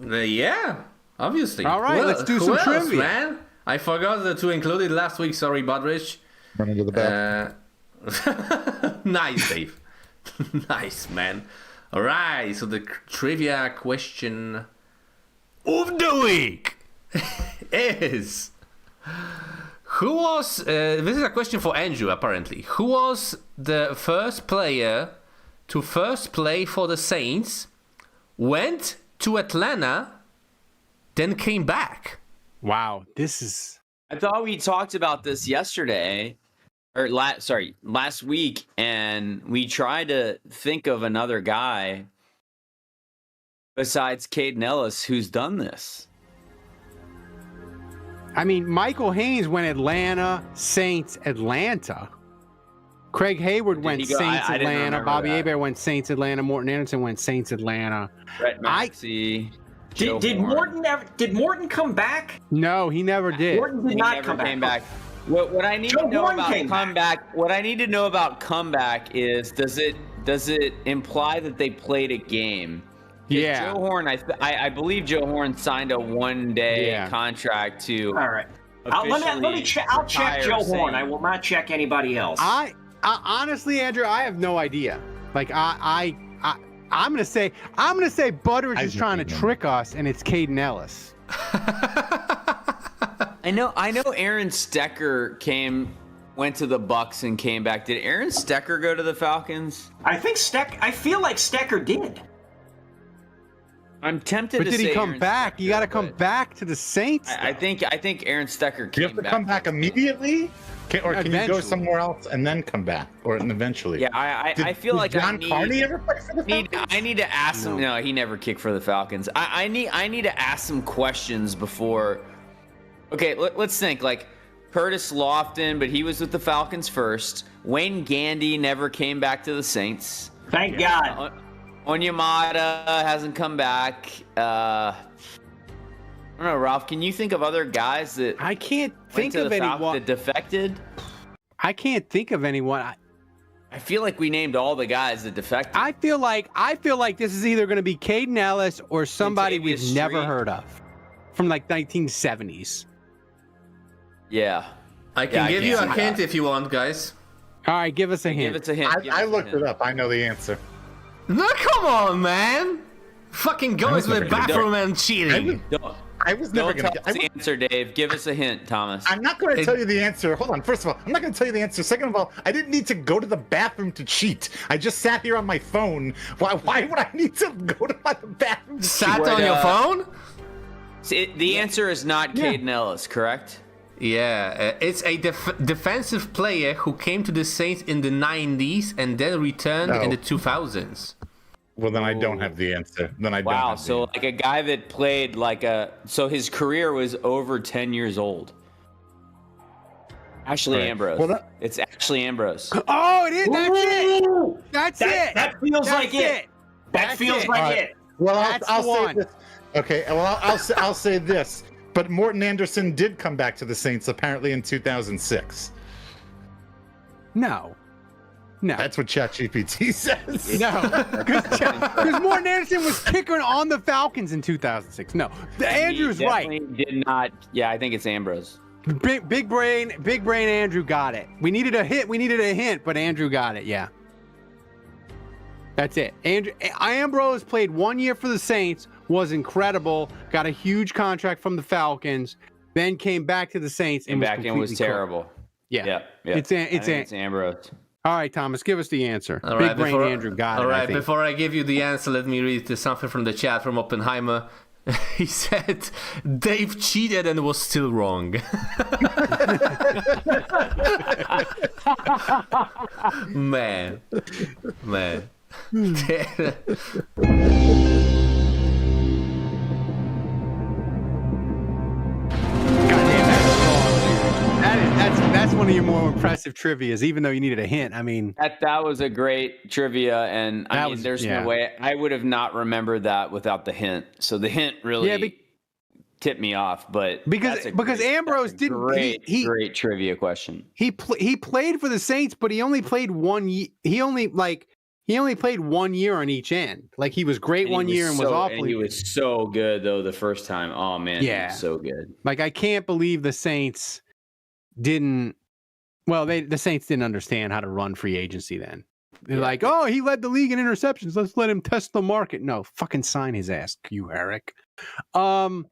Yeah, obviously. All right, let's do who some else, trivia. man. I forgot to include it last week. Sorry, Budrich. Run into the back. Nice, Dave. Nice, man. All right, so the trivia question of the week is who was this is a question for Andrew apparently. Who was the first player to first play for the Saints, went to Atlanta, then came back? Wow, this is. I thought we talked about this yesterday, or last week, and we tried to think of another guy besides Caden Ellis who's done this. I mean, Michael Haynes went Atlanta, Saints, Atlanta. Craig Hayward went he go? Saints, I didn't Atlanta. remember Bobby that. Hebert went Saints, Atlanta. Morton Anderson went Saints, Atlanta. Brett Maxey. Joe Did Horn. Morton come back? No, he never did. Morton did He not never come came back. back. What I need Joe to know Horn about came back. comeback, what I need to know about comeback is does it imply that they played a game? 'Cause Yeah. Joe Horn, I believe Joe Horn signed a 1-day Yeah. contract to. All right. Let me check. I'll check Joe Horn. I will not check anybody else. I honestly, Andrew, I have no idea. Like I'm gonna say Butteridge is trying to trick us, and it's Caden Ellis. I know Aaron Stecker went to the Bucks and came back. Did Aaron Stecker go to the Falcons? I feel like Stecker did. I'm tempted But to did say he come Aaron back? You got to Stecker, come but back to the Saints. I think Aaron Stecker Do you came have to come back immediately? Or can you go Eventually. somewhere else and then come back? Or eventually? Yeah, I feel Did like John Carney ever play for the Falcons? I need to ask him. No, he never kicked for the Falcons. I need to ask some questions before. Okay, let's think. Like Curtis Lofton, but he was with the Falcons first. Wayne Gandy never came back to the Saints. Thank God. Onyemata hasn't come back. I don't know, Ralph. Can you think of other guys that I can't went think to of the Falcons anyone. that defected? I can't think of anyone. I feel like we named all the guys that defected. I feel like this is either going to be Caden Ellis or somebody we've Latavius never Street. heard of from like 1970s. Yeah. I can give can't you see a that. hint if you want, guys. All right, give us a hint. Give it to him. I looked it up. I know the answer. No, come on, man. Fucking goes never with gonna do bathroom and cheating. I was never Don't going tell to us the answer, Dave. Give us a hint, Thomas. I'm not going to tell you the answer. Hold on. First of all, I'm not going to tell you the answer. Second of all, I didn't need to go to the bathroom to cheat. I just sat here on my phone. Why would I need to go to the bathroom to Sat Would, on your phone? The answer is not Caden Ellis, correct? Yeah, it's a defensive player who came to the Saints in the 90s and then returned in No. the 2000s. Well, then I don't have the answer. Then I don't Wow, have the so answer. like a guy that played so his career was over 10 years old. Ashley Right. Ambrose. Well, that- It's Ashley Ambrose. Oh, it is. That's it. Ooh, That's that, it. that feels That's like it. That That's feels it. like All right. it. Well, That's I'll the say one. this. Okay, well, I'll say this. But Morton Anderson did come back to the Saints apparently in 2006. No. That's what ChatGPT says. No, because Morton Anderson was kicking on the Falcons in 2006. No, Andrew's He right. definitely Did not. Yeah, I think it's Ambrose. Big brain Andrew got it. We needed a hint, but Andrew got it. Yeah, that's it. Ambrose played 1 year for the Saints, was incredible, got a huge contract from the Falcons, then came back to the Saints and And was completely terrible. cooked. Yeah. Yeah. It's it's Ambrose. All right, Thomas, give us the answer. All Big right, brain Andrew got it. All I right, think. before I give you the answer, let me read something from the chat from Oppenheimer. He said, Dave cheated and was still wrong. Man. That's one of your more impressive trivias, even though you needed a hint. I mean, That was a great trivia, and I mean, there's no way I would have not remembered that without the hint. So the hint really tipped me off. But because Ambrose didn't. Great trivia question. He played for the Saints, but he only played 1 year. He only played 1 year on each end. Like he was great one year and was awful. And he was so good though the first time. Oh man, he was so good. Like I can't believe the Saints didn't. Well, the Saints didn't understand how to run free agency then. They're like, oh, he led the league in interceptions. Let's let him test the market. No, fucking sign his ass, you Eric. All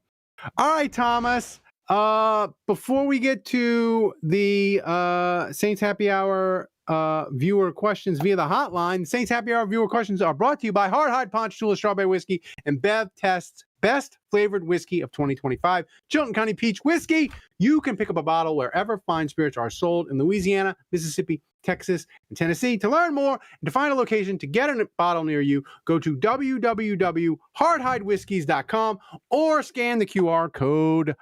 right, Thomas. Before we get to the Saints Happy Hour viewer questions via the hotline, Saints Happy Hour viewer questions are brought to you by Hard Hide Ponchatoula Strawberry Whiskey and Bev Test's best flavored whiskey of 2025, Chilton County Peach Whiskey. You can pick up a bottle wherever fine spirits are sold in Louisiana, Mississippi, Texas, and Tennessee. To learn more and to find a location to get a bottle near you, go to www.hardhidewhiskies.com or scan the QR code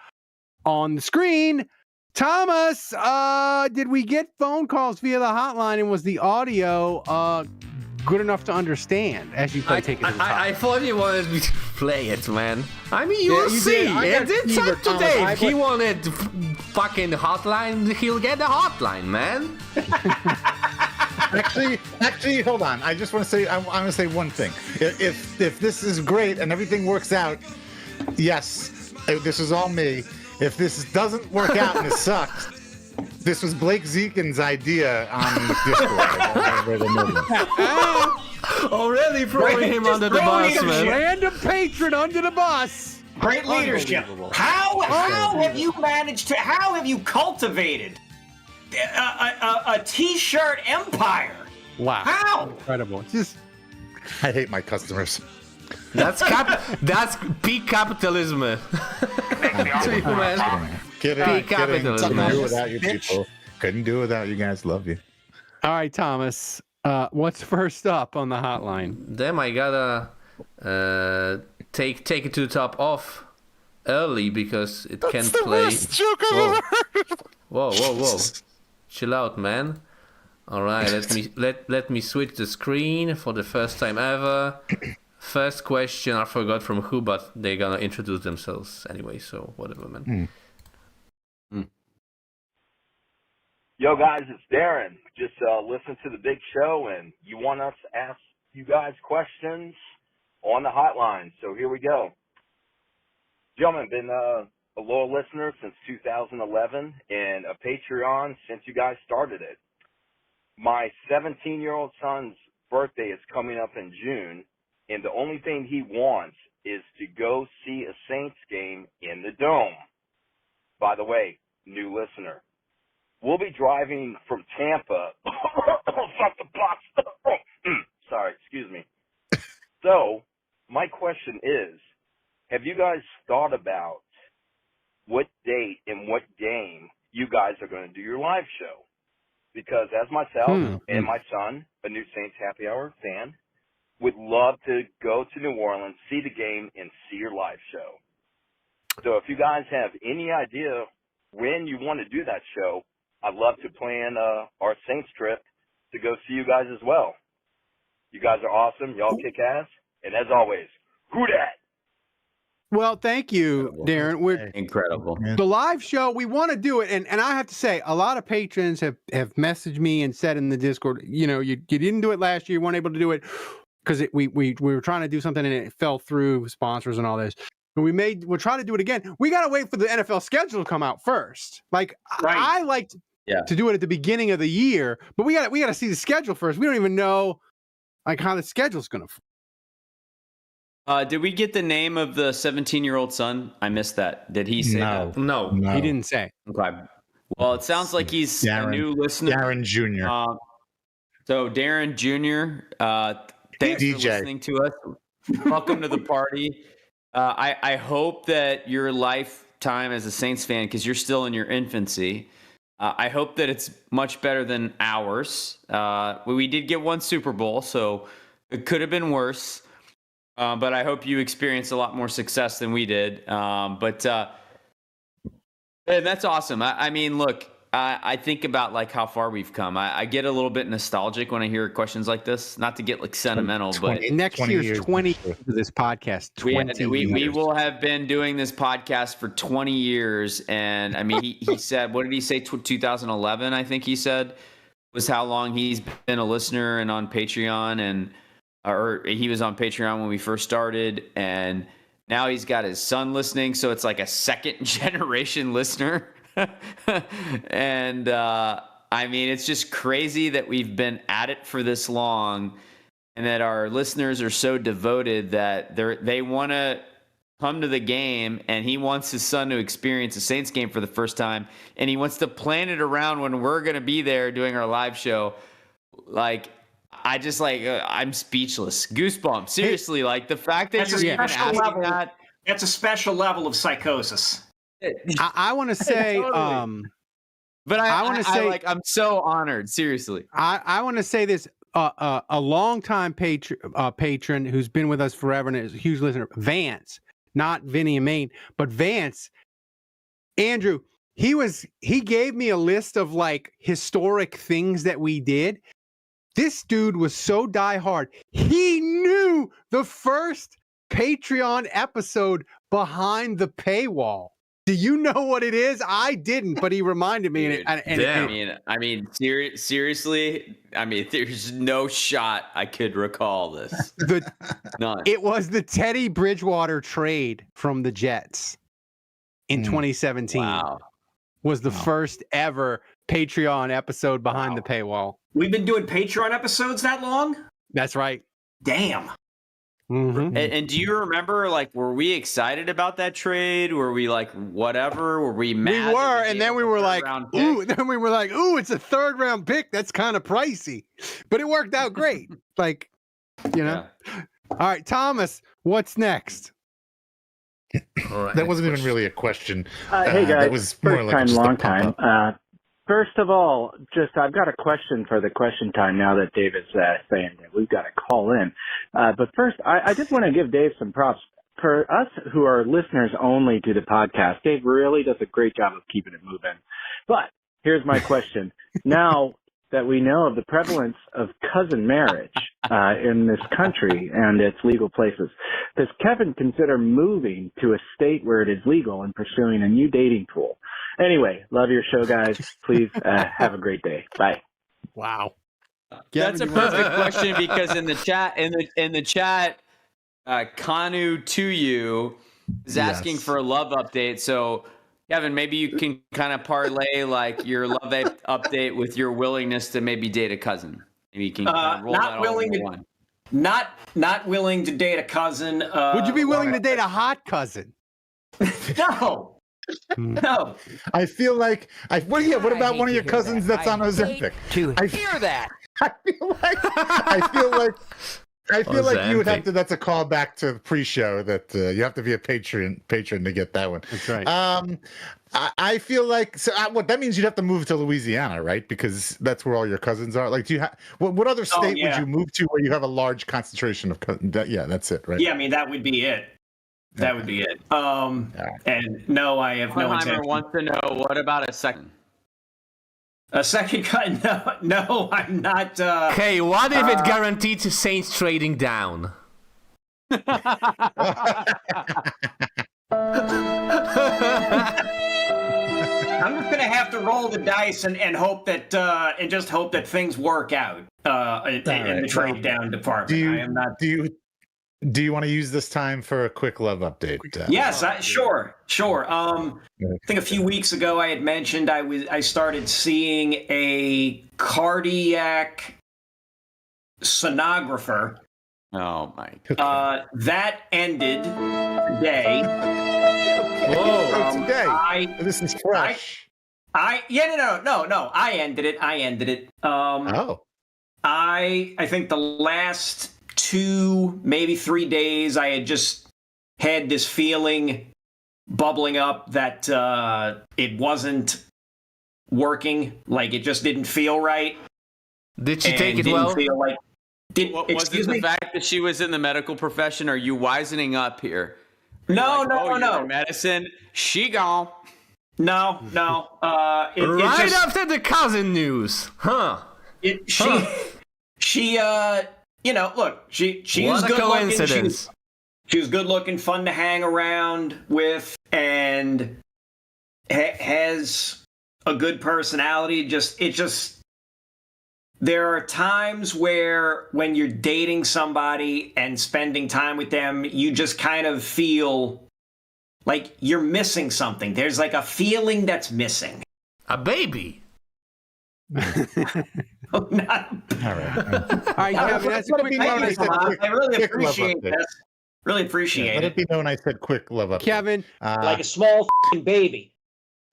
on the screen. Thomas, did we get phone calls via the hotline, and was the audio good enough to understand as you play Take It to the Top? I thought you wanted me to play it, man. I mean, Yeah, you'll you see. did. It's up to Thomas. Dave. If he wanted fucking hotline, he'll get the hotline, man. Actually, hold on. I just want to say, I'm going to say one thing. If this is great and everything works out, yes, this is all me. If this doesn't work out and it sucks, this was Blake Zekin's idea on the Discord. Already throwing him under the bus, man. Random patron under the bus. Great leadership. How have you managed to? How have you cultivated a T-shirt empire? Wow. How? Incredible. Just I hate my customers. That's peak capitalism. Man. Kidding. Peak capitalism. Couldn't do without you people. Couldn't do without you guys. Love you. all right, Thomas. What's first up on the hotline? Damn, I gotta take it to the top off early because it can't play. Whoa. Chill out, man. All right, let me switch the screen for the first time ever. First question, I forgot from who, but they're gonna introduce themselves anyway, so whatever, man. Yo, guys, it's Darren. Just listen to the big show, and you want us to ask you guys questions on the hotline. So here we go. Gentlemen, been a loyal listener since 2011 and a Patreon since you guys started it. My 17-year-old son's birthday is coming up in June, and the only thing he wants is to go see a Saints game in the Dome. By the way, new listener. We'll be driving from Tampa. Sorry, excuse me. So, my question is, have you guys thought about what date and what game you guys are going to do your live show? Because as myself and my son, a new Saints Happy Hour fan, would love to go to New Orleans, see the game, and see your live show. So if you guys have any idea when you want to do that show, I'd love to plan our Saints trip to go see you guys as well. You guys are awesome. Y'all kick ass. And as always, who dat? Well, thank you, Darren. We're Incredible. the live show. We want to do it, and I have to say, a lot of patrons have messaged me and said in the Discord, you know, you didn't do it last year, you weren't able to do it because we were trying to do something and it fell through, sponsors and all this. And we're trying to do it again. We got to wait for the NFL schedule to come out first. Like Right. I like to do it at the beginning of the year, but we got to see the schedule first. We don't even know like how the schedule's going to. Did we get the name of the 17-year-old son? I missed that. Did he say that? No. He didn't say. Okay. Well, it sounds like he's Darren- a new listener. Darren Jr. So Darren Jr., thanks for DJ. listening to us. Welcome to the party. I hope that your lifetime as a Saints fan, because you're still in your infancy, I hope that it's much better than ours. We did get one Super Bowl, so it could have been worse. But I hope you experienced a lot more success than we did. And that's awesome. I mean, look, I think about like how far we've come. I get a little bit nostalgic when I hear questions like this. Not to get like sentimental, but Next 20 year's years. 20 for this podcast. 20 we years. will have been doing this podcast for 20 years. And I mean, he said, what did he say? 2011, I think he said, was how long he's been a listener and on Patreon, or he was on Patreon when we first started, and now he's got his son listening. So it's like a second generation listener. And I mean, it's just crazy that we've been at it for this long and that our listeners are so devoted that they want to come to the game, and he wants his son to experience a Saints game for the first time, and he wants to plan it around when we're going to be there doing our live show. Like, I just I'm speechless. Goosebumps. Seriously, like the fact that you're even asking that. That's a special level of psychosis. I want to say, Totally. But I want to say, I'm so honored. Seriously, I want to say this. A longtime patron who's been with us forever and is a huge listener, Vance, not Vinny and Maine, but Vance. Andrew, he gave me a list of like historic things that we did. This dude was so diehard. He knew the first Patreon episode behind the paywall. Do you know what it is? I didn't, but he reminded me. Dude, I mean, seriously, I mean, there's no shot I could recall this. None. It was the Teddy Bridgewater trade from the Jets in 2017. Wow. Was the first ever Patreon episode behind the paywall. We've been doing Patreon episodes that long? That's right. Damn. Mm-hmm. And do you remember, like, were we excited about that trade? Were we like, whatever? Were we mad? We were, and then we were like, ooh. It's a third round pick. That's kind of pricey, but it worked out great. Like, you know. Yeah. All right, Thomas, what's next? That wasn't even really a question. Hey guys, that was more first like time, just long time. First of all, I've got a question for the question time now that Dave is saying that we've got to call in. But first, I just want to give Dave some props. For us who are listeners only to the podcast, Dave really does a great job of keeping it moving. But here's my question. Now that we know of the prevalence of cousin marriage in this country and its legal places, does Kevin consider moving to a state where it is legal and pursuing a new dating pool? Anyway, love your show, guys. Please have a great day. Bye. Wow. That's a perfect question because in the chat, Kanu to you is asking for a love update. So, Kevin, maybe you can kind of parlay like your love update with your willingness to maybe date a cousin. Maybe you can kind of roll that all into one. Not willing to date a cousin. Would you be willing to date a hot cousin? No. No. I feel like what about one of your cousins that's on Ozempic? I hear that. I feel like you would have to. That's a call back to the pre-show that you have to be a patron to get that one. That's right. I feel like what that means you'd have to move to Louisiana, right? Because that's where all your cousins are. Like, do you have what other state would you move to where you have a large concentration of cousins? Yeah, that's it, right? Yeah, I mean that would be it. That would be it. And no, I have no intention. Wants to know, what about a second? A second cut? No, I'm not. Hey, what if it guaranteed Saints trading down? I'm just gonna have to roll the dice and hope that and just hope that things work out in the trade down department. Do you want to use this time for a quick love update? Yes, sure. I think a few weeks ago I had mentioned I started seeing a cardiac sonographer. Oh my God. That ended today. Today. This is fresh. No. I ended it. I think the last 2, maybe 3 days, I had just had this feeling bubbling up that it wasn't working. Like, it just didn't feel right. Did she take it well? Feel like, was it the fact that she was in the medical profession? Are you wisening up here? No. You're in medicine. She gone. No. Right after the cousin news, huh? She look, she was good looking. She was good looking, fun to hang around with, and has a good personality. There are times where when you're dating somebody and spending time with them, you just kind of feel like you're missing something. There's like a feeling that's missing. A baby. Oh, no. All right. All right, Kevin, that's a Let it quick be Thank known you, I said Tomas. I really quick love appreciate update. this. Really Yeah, appreciate let it. it be known I said quick love update. Kevin. Like a small baby.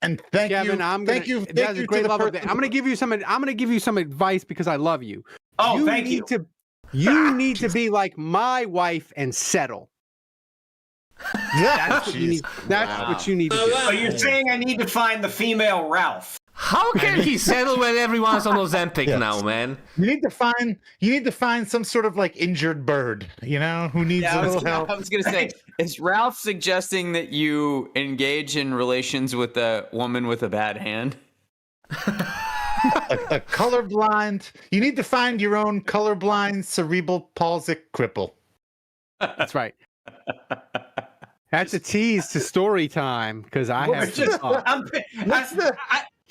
And thank Kevin, you. I'm gonna. Thank you. That's Thank a you great to the love. person. I'm gonna give you some. I'm gonna give you some advice because I love you. Oh, thank need you. to. You need to be like my wife and settle. That's what you need. That's what you need to do. So you're saying I need to find the female Ralph? How can he settle when everyone's on Ozempic Yes. now, man? You need to find some sort of like injured bird, who needs a little help. I was gonna say, is Ralph suggesting that you engage in relations with a woman with a bad hand? a colorblind. You need to find your own colorblind cerebral palsy cripple. That's right. That's a tease to story time because I have.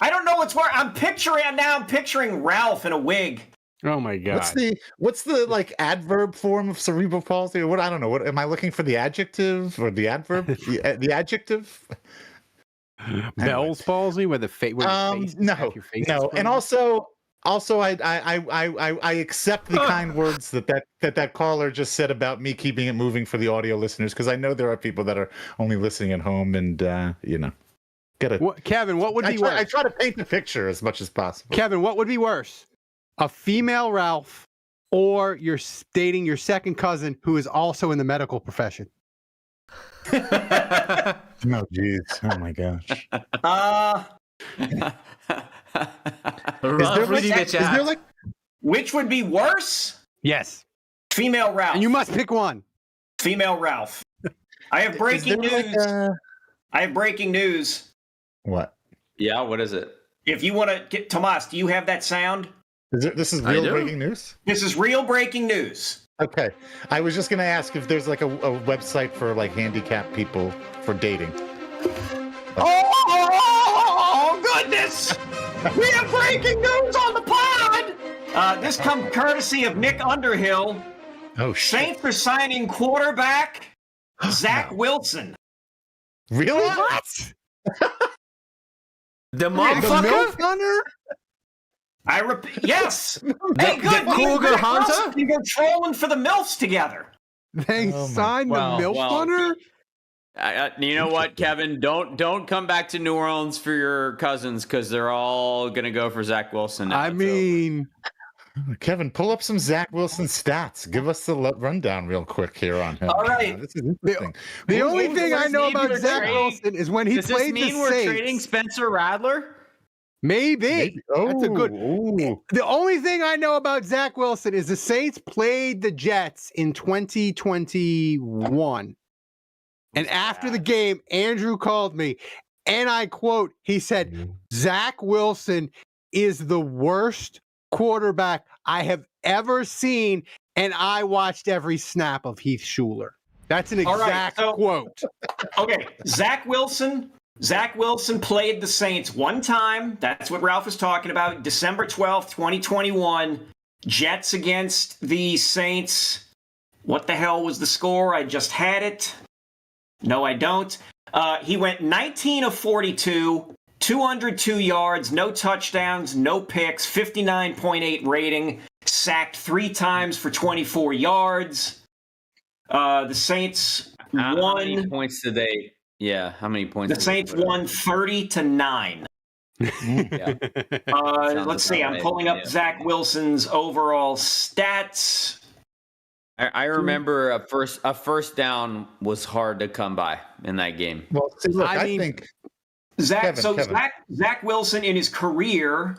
I don't know what's worse. I'm picturing Ralph in a wig. Oh my god. What's the like adverb form of cerebral palsy or what? I don't know. What am I looking for? The adjective or the adverb? the adjective? Bell's palsy, where the face. No. And also I accept the kind words that caller just said about me keeping it moving for the audio listeners because I know there are people that are only listening at home and get it. Kevin, what would be worse? I try to paint the picture as much as possible. Kevin, what would be worse? A female Ralph or you're dating your second cousin who is also in the medical profession? No, geez. Oh my gosh. Is there like which would be worse? Yes. Female Ralph. And you must pick one. Female Ralph. I have breaking news. I have breaking news. What? Yeah, what is it? If you want to get Tomas, do you have that sound? This is real breaking news? This is real breaking news. Okay. I was just going to ask if there's like a website for like handicapped people for dating. Oh, goodness! We have breaking news on the pod! This comes courtesy of Nick Underhill. Oh, shit. Saints are signing quarterback Zach Wilson. Really? What? The motherfucker? Hunter? I repeat, yes. Hey, good. The Cougar Hunter? You go trolling for the MILFs together. They signed the MILF Hunter? You know what, Kevin? Don't come back to New Orleans for your cousins because they're all gonna go for Zach Wilson. Now, I mean, Kevin, pull up some Zach Wilson stats. Give us the rundown real quick here on him. All right. This is interesting. The only thing I know about Zach Wilson is when he does played this mean the we're Saints. trading Spencer Radler? Maybe. That's a good. Ooh. The only thing I know about Zach Wilson is the Saints played the Jets in 2021. And after the game, Andrew called me and I quote, he said, Zach Wilson is the worst quarterback I have ever seen. And I watched every snap of Heath Schuler. That's an exact quote. Okay. Zach Wilson played the Saints one time. That's what Ralph is talking about. December 12th, 2021. Jets against the Saints. What the hell was the score? I just had it. No, I don't. He went 19 of 42, 202 yards, no touchdowns, no picks, 59.8 rating, sacked 3 times for 24 yards. The Saints won. How many points did they? Yeah, how many points? The Saints won 30-9. Yeah. Let's see. I'm pulling up Zach Wilson's overall stats. I remember a first down was hard to come by in that game. Well, see, look, I think Zach Wilson in his career,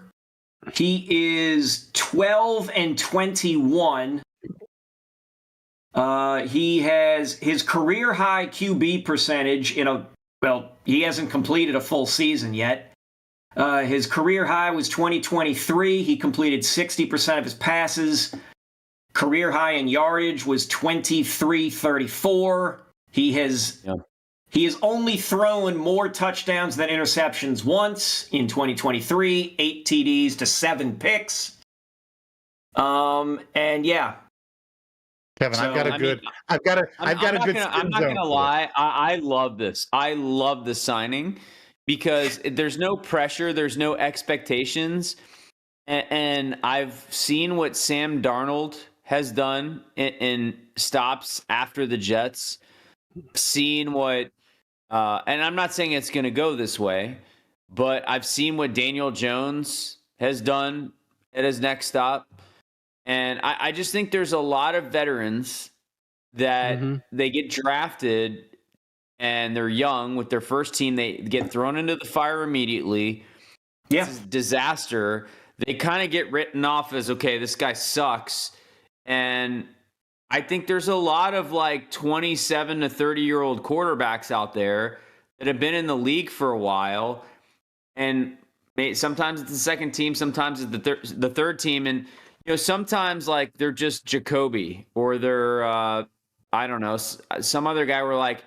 he is 12-21. He has his career high QB percentage he hasn't completed a full season yet. His career high was 2023. He completed 60% of his passes. Career high in yardage was 23-34. He has only thrown more touchdowns than interceptions once in 2023, 8 TDs to 7 picks. And yeah. Kevin, So, I've got a good I'm not gonna lie. I love this. I love the signing because there's no pressure, there's no expectations. and I've seen what Sam Darnold has done in stops after the Jets. Seen what, and I'm not saying it's going to go this way, but I've seen what Daniel Jones has done at his next stop. And I just think there's a lot of veterans that they get drafted and they're young with their first team. They get thrown into the fire immediately. Yeah. It's a disaster. They kind of get written off as, okay, this guy sucks. And I think there's a lot of like 27 to 30-year-old quarterbacks out there that have been in the league for a while. And sometimes it's the second team, sometimes it's the third team. And, sometimes like they're just Jacoby or they're, I don't know, some other guy where like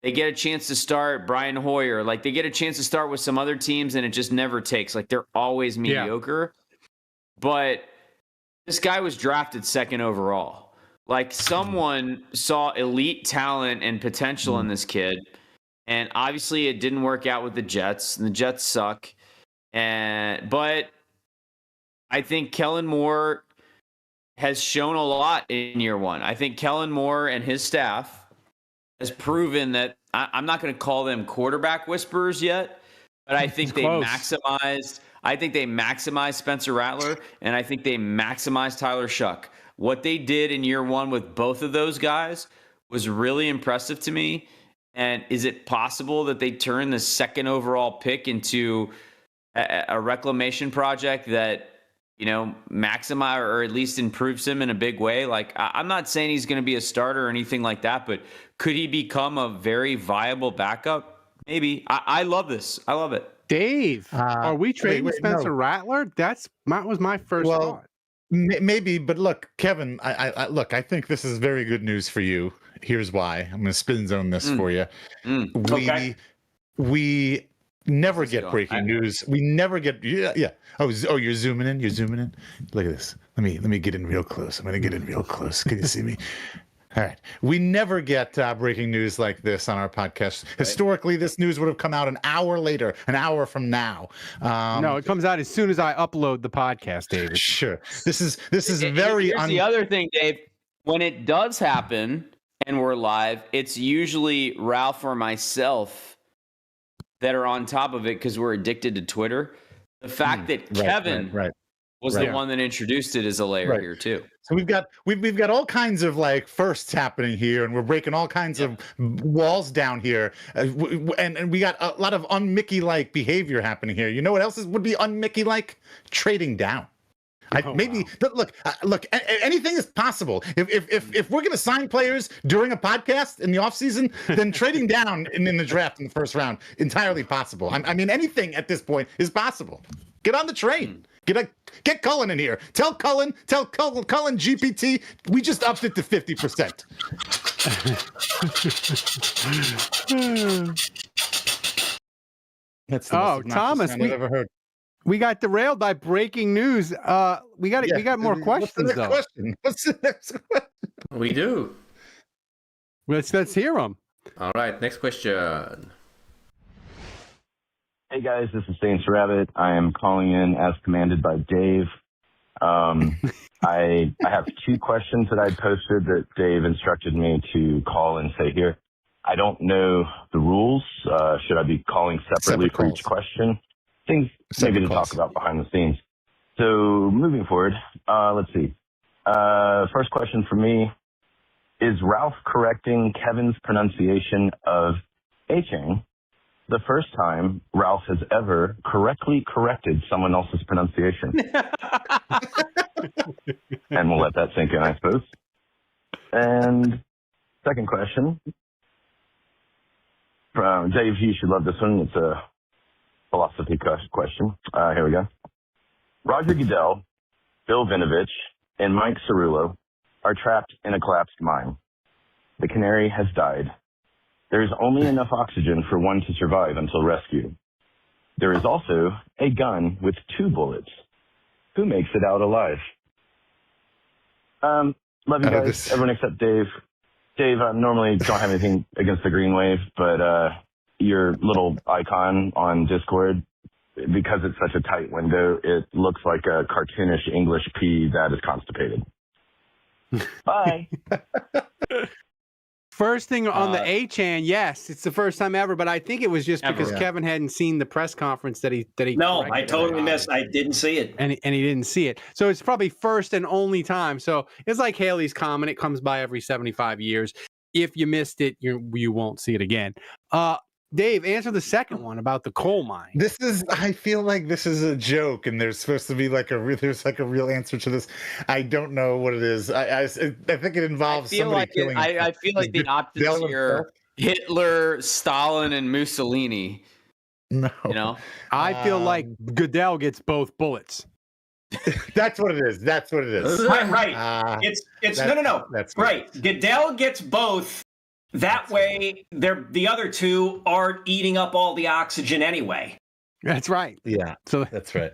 they get a chance to start Brian Hoyer. Like they get a chance to start with some other teams and it just never takes. Like they're always mediocre. But this guy was drafted second overall. Like someone saw elite talent and potential in this kid. And obviously it didn't work out with the Jets. And the Jets suck. But I think Kellen Moore has shown a lot in year one. I think Kellen Moore and his staff has proven that I'm not going to call them quarterback whisperers yet, but I think they maximized Spencer Rattler, and I think they maximized Tyler Shuck. What they did in year one with both of those guys was really impressive to me. And is it possible that they turn the second overall pick into a reclamation project that, maximize or at least improves him in a big way? Like, I'm not saying he's going to be a starter or anything like that, but could he become a very viable backup? Maybe. I love this. I love it. Dave, are we trading Spencer Rattler? That was my first thought. Maybe, but look, Kevin, I think this is very good news for you. Here's why. I'm going to spin zone this for you. We never get breaking news. We never get Oh, you're zooming in. You're zooming in. Look at this. Let me get in real close. I'm going to get in real close. Can you see me? All right. We never get breaking news like this on our podcast. Right. Historically, this news would have come out an hour later, an hour from now. No, it comes out as soon as I upload the podcast, David. Sure. This is very. Here's the other thing, Dave. When it does happen and we're live, it's usually Ralph or myself that are on top of it because we're addicted to Twitter. The fact that Kevin was the one that introduced it is a layer here too. So we've got all kinds of like firsts happening here, and we're breaking all kinds of walls down here, and we got a lot of un-Mickey-like behavior happening here. You know what else would be un-Mickey-like? Trading down. Look, anything is possible. If we're going to sign players during a podcast in the offseason, then trading down in the draft in the first round, entirely possible. I mean, anything at this point is possible. Get on the train. Get Cullen in here. Tell Cullen GPT, we just upped it to 50%. That's the most Thomas, I've ever heard. We got derailed by breaking news. We got more questions though. What's the next question? We do. Let's hear them. All right, next question. Hey guys, this is Saints Rabbit. I am calling in as commanded by Dave. I have two questions that I posted that Dave instructed me to call and say here. I don't know the rules. Should I be calling separately for each question? Things maybe to talk about behind the scenes. So moving forward, let's see. First question for me, is Ralph correcting Kevin's pronunciation of A-Chain the first time Ralph has ever correctly corrected someone else's pronunciation? And we'll let that sink in, I suppose. And second question, from Dave, you should love this one. It's a philosophy question. Here we go. Roger Goodell, Bill Vinovich, and Mike Cerullo are trapped in a collapsed mine. The canary has died. There is only enough oxygen for one to survive until rescue. There is also a gun with 2 bullets. Who makes it out alive? Love you guys, everyone except Dave. Dave, I normally don't have anything against the Green Wave, but your little icon on Discord because it's such a tight window, it looks like a cartoonish English P that is constipated. Bye. First thing on the 8chan, yes, it's the first time ever, but I think it was just because Kevin hadn't seen the press conference that he No, I totally missed. I didn't see it. And he didn't see it. So it's probably first and only time. So it's like Haley's Comet. It comes by every 75 years. If you missed it, you won't see it again. Dave, answer the second one about the coal mine. I feel like this is a joke, and there's supposed to be there's a real answer to this. I don't know what it is. I think it involves somebody killing. I feel like the options here: Hitler, Stalin, and Mussolini. No, I feel like Goodell gets both bullets. That's what it is. That's what it is. Right. It's no. That's right. Goodell gets both. That way, the other two aren't eating up all the oxygen anyway. That's right. Yeah. So that's right.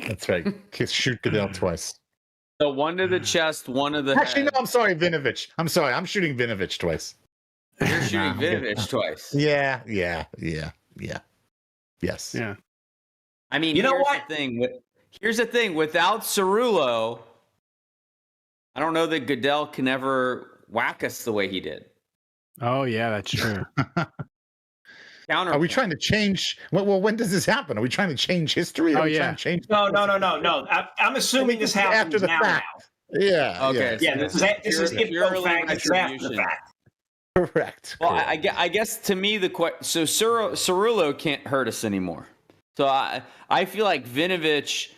That's right. Shoot Goodell twice. So one to the chest, one to the Actually, head. no, I'm sorry, Vinovich. I'm sorry. I'm shooting Vinovich twice. You're shooting Vinovich twice. Yeah. Yes. Yeah. I mean, you know what? Here's the thing. Without Cerullo, I don't know that Goodell can ever whack us the way he did. Oh, yeah, that's true. Are we trying to change? Well, when does this happen? Are we trying to change history? No. I'm assuming this happens after the now. fact. Yeah. Okay. Yeah. This is ipso facto. This is after the fact. Correct. Well, I guess to me so Cerullo can't hurt us anymore. So I feel like Vinovich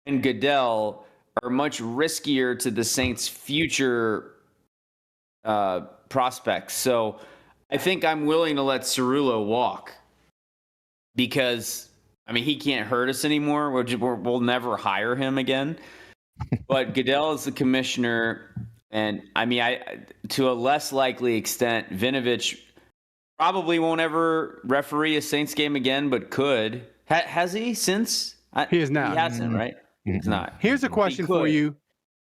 and Goodell are much riskier to the Saints' future prospects. So I think I'm willing to let Cerullo walk because, I mean, he can't hurt us anymore. We'll never hire him again. But Goodell is the commissioner. And, I mean, to a less likely extent, Vinovich probably won't ever referee a Saints game again, but could. Has he since? He is not. He hasn't, right? He's not. Here's a question for you.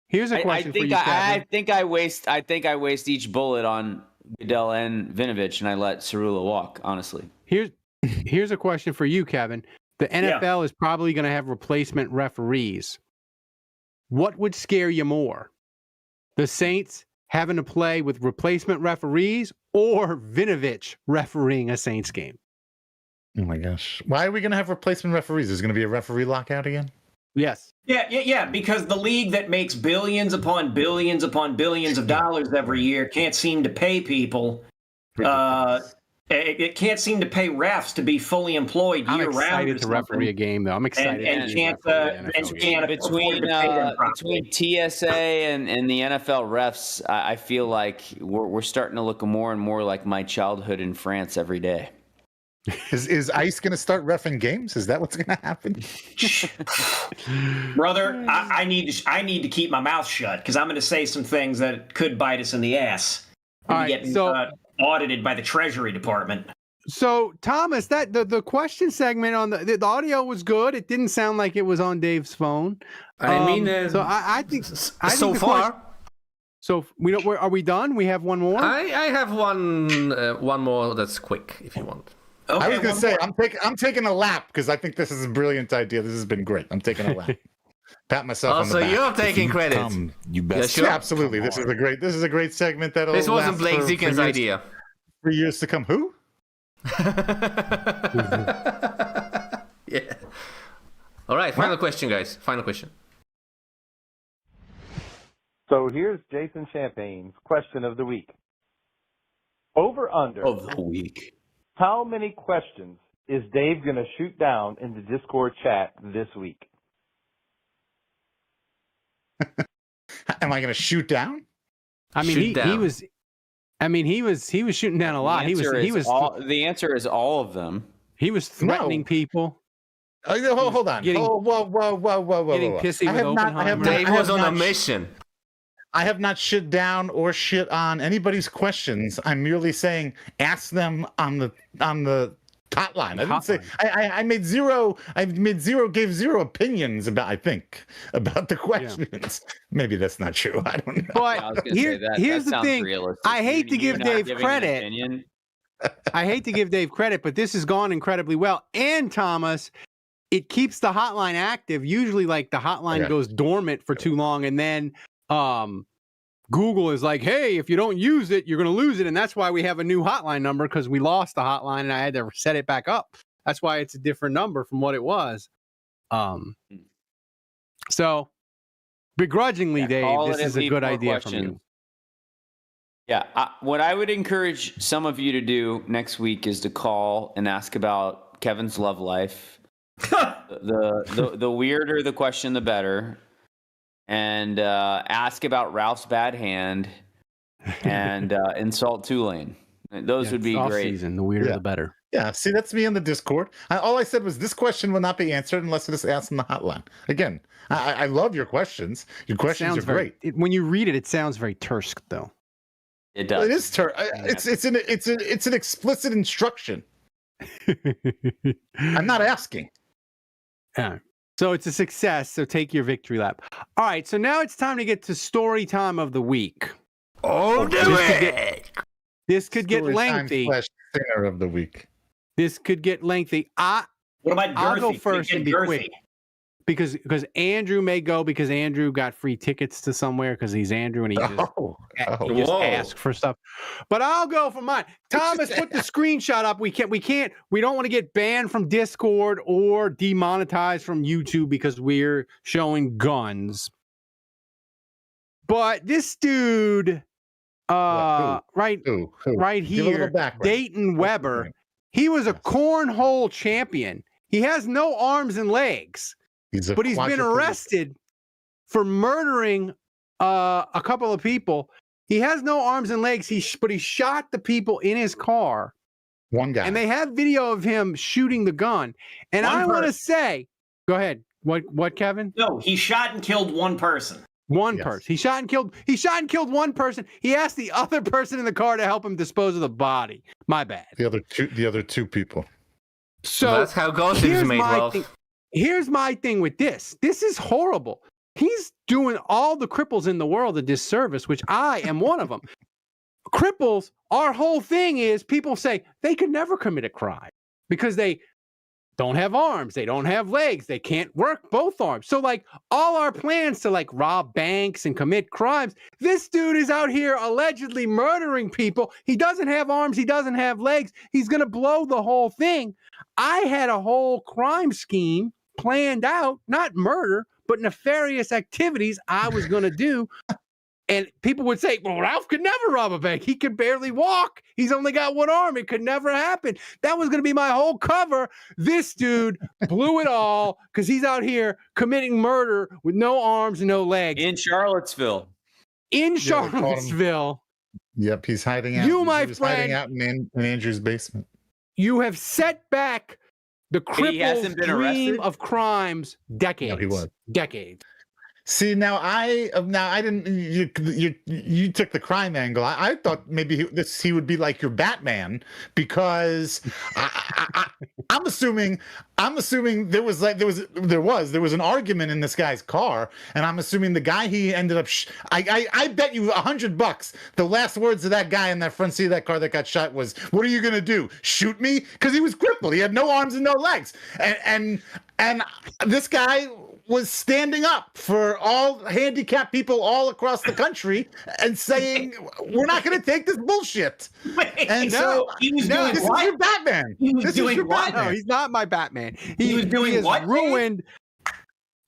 Here's a question for you, Kevin. I think I waste each bullet on Goodell and Vinovich, and I let Cerullo walk. Honestly, here's a question for you, Kevin. The NFL is probably going to have replacement referees. What would scare you more? The Saints having to play with replacement referees or Vinovich refereeing a Saints game? Oh my gosh. Why are we going to have replacement referees? There's going to be a referee lockout again? Yes. Yeah, because the league that makes billions upon billions upon billions of dollars every year can't seem to pay people. It can't seem to pay refs to be fully employed year-round. I'm excited to referee a game, though. I'm excited. And can't between TSA and the NFL refs, I feel like we're starting to look more and more like my childhood in France every day. Is ICE going to start reffing games? Is that what's going to happen? Brother, I need to keep my mouth shut because I'm going to say some things that could bite us in the ass. All right, get audited by the Treasury Department. So, Thomas, that the question segment on the audio was good. It didn't sound like it was on Dave's phone. So I think so far. So we don't. Are we done? We have one more. I have one more that's quick if you want. Okay, I was going to say, I'm taking a lap because I think this is a brilliant idea. This has been great. I'm taking a lap. Pat myself on the back. Also, you're taking credit. You bet. Yeah, sure. Absolutely. This is a great segment that'll. This wasn't Blake Zekin's idea. For years to come. Who? Yeah. All right. Final question, guys. Final question. So here's Jason Champagne's question of the week. Over under of the week. How many questions is Dave going to shoot down in the Discord chat this week? Am I going to shoot down? I mean, he was. I mean, he was shooting down a lot. The answer is all of them. He was threatening people. Hold on. Whoa. Getting pissy with Oppenheimer. Dave was on a mission. I have not shit down or shit on anybody's questions. I'm merely saying ask them on the hotline. I didn't say gave zero opinions about the questions. Yeah. Maybe that's not true. I don't know. But here's the thing. Realistic. I hate to give Dave credit. I hate to give Dave credit, but this has gone incredibly well. And Thomas, it keeps the hotline active. Usually, like the hotline goes dormant for too long, and then Google is like, "Hey, if you don't use it, you're going to lose it," and that's why we have a new hotline number because we lost the hotline, and I had to set it back up. That's why it's a different number from what it was. So begrudgingly, Dave, this is a good idea from you. Yeah, what I would encourage some of you to do next week is to call and ask about Kevin's love life. the weirder the question, the better. And ask about Ralph's bad hand and insult Tulane. Those would be great. Season, the weirder the better. Yeah, see, that's me in the Discord. All I said was this question will not be answered unless it is asked in the hotline. Again, I love your questions. Your questions are great. When you read it, it sounds very terse, though. It does. It is terse. It's an explicit instruction. I'm not asking. Yeah. So it's a success. So take your victory lap. All right. So now it's time to get to story time of the week. Oh, This could get lengthy. Singer of the week. This could get lengthy. What about Girthy? I'll go first and be quick. Because Andrew may go because Andrew got free tickets to somewhere because he's Andrew and he just asked for stuff. But I'll go for mine. Thomas, put the screenshot up. We don't want to get banned from Discord or demonetized from YouTube because we're showing guns. But this dude, right here, Dayton Weber, he was a cornhole champion. He has no arms and legs. But he's been arrested for murdering a couple of people. He has no arms and legs. But he shot the people in his car. One guy. And they have video of him shooting the gun. And I want to say, go ahead. What, Kevin? No, he shot and killed one person. One person. He shot and killed one person. He asked the other person in the car to help him dispose of the body. My bad. The other two people. So that's how gossip is made, Ralph. Here's my thing with this. This is horrible. He's doing all the cripples in the world a disservice, which I am one of them. Cripples, our whole thing is people say they could never commit a crime because they don't have arms, they don't have legs, they can't work both arms. So like all our plans to like rob banks and commit crimes, this dude is out here allegedly murdering people. He doesn't have arms, he doesn't have legs. He's going to blow the whole thing. I had a whole crime scheme planned out, not murder, but nefarious activities I was going to do. And people would say, well, Ralph could never rob a bank. He could barely walk. He's only got one arm. It could never happen. That was going to be my whole cover. This dude blew it all because he's out here committing murder with no arms and no legs. In Charlottesville. Yep, he's hiding out. Hiding out in Andrew's basement. You have set back the cripple's dream of crimes decades. No, he was. Decades. See, now I didn't. You took the crime angle. I thought maybe he would be like your Batman because I'm assuming there was an argument in this guy's car, and I'm assuming the guy he ended up. I bet you $100 the last words of that guy in that front seat of that car that got shot was, "What are you gonna do? Shoot me?" Because he was crippled. He had no arms and no legs, and this guy was standing up for all handicapped people all across the country and saying, we're not going to take this bullshit. And so this is your Batman. This is your Batman. No, he's not my Batman. He has ruined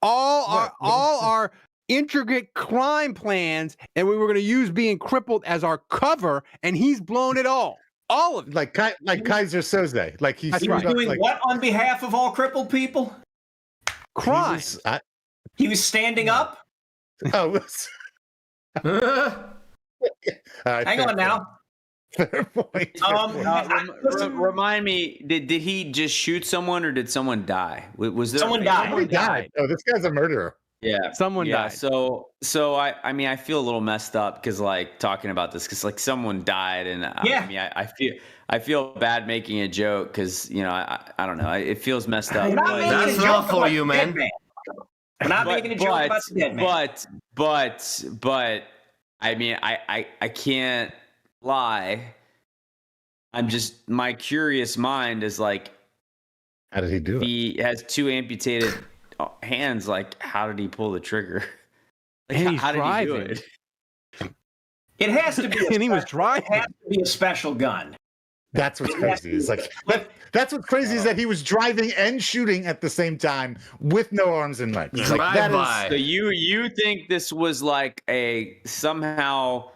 all our intricate crime plans, and we were going to use being crippled as our cover, and he's blown it all. All of it. Like Kaiser Soze. Like he's doing what on behalf of all crippled people? Crime. He was standing up? Oh. Hang on now. Fair point. Remind me, did he just shoot someone or did someone die? Was there someone died? Somebody died. Oh, this guy's a murderer. Yeah, someone died. So I mean I feel a little messed up because like talking about this because like someone died and I feel bad making a joke because I don't know it feels messed up. That's rough for you, man. We're not making a joke about the dead man. But I mean I can't lie. I'm just my curious mind is like How did he do it? He has 2 amputated hands. Like, how did he pull the trigger? Like, And he's how did he do driving. it? It has to be. And he was driving. It has to be a special gun. That's what's crazy. Is like that's what's crazy is that he was driving and shooting at the same time with no arms and legs. Like, that Drive-by. So you think this was like a somehow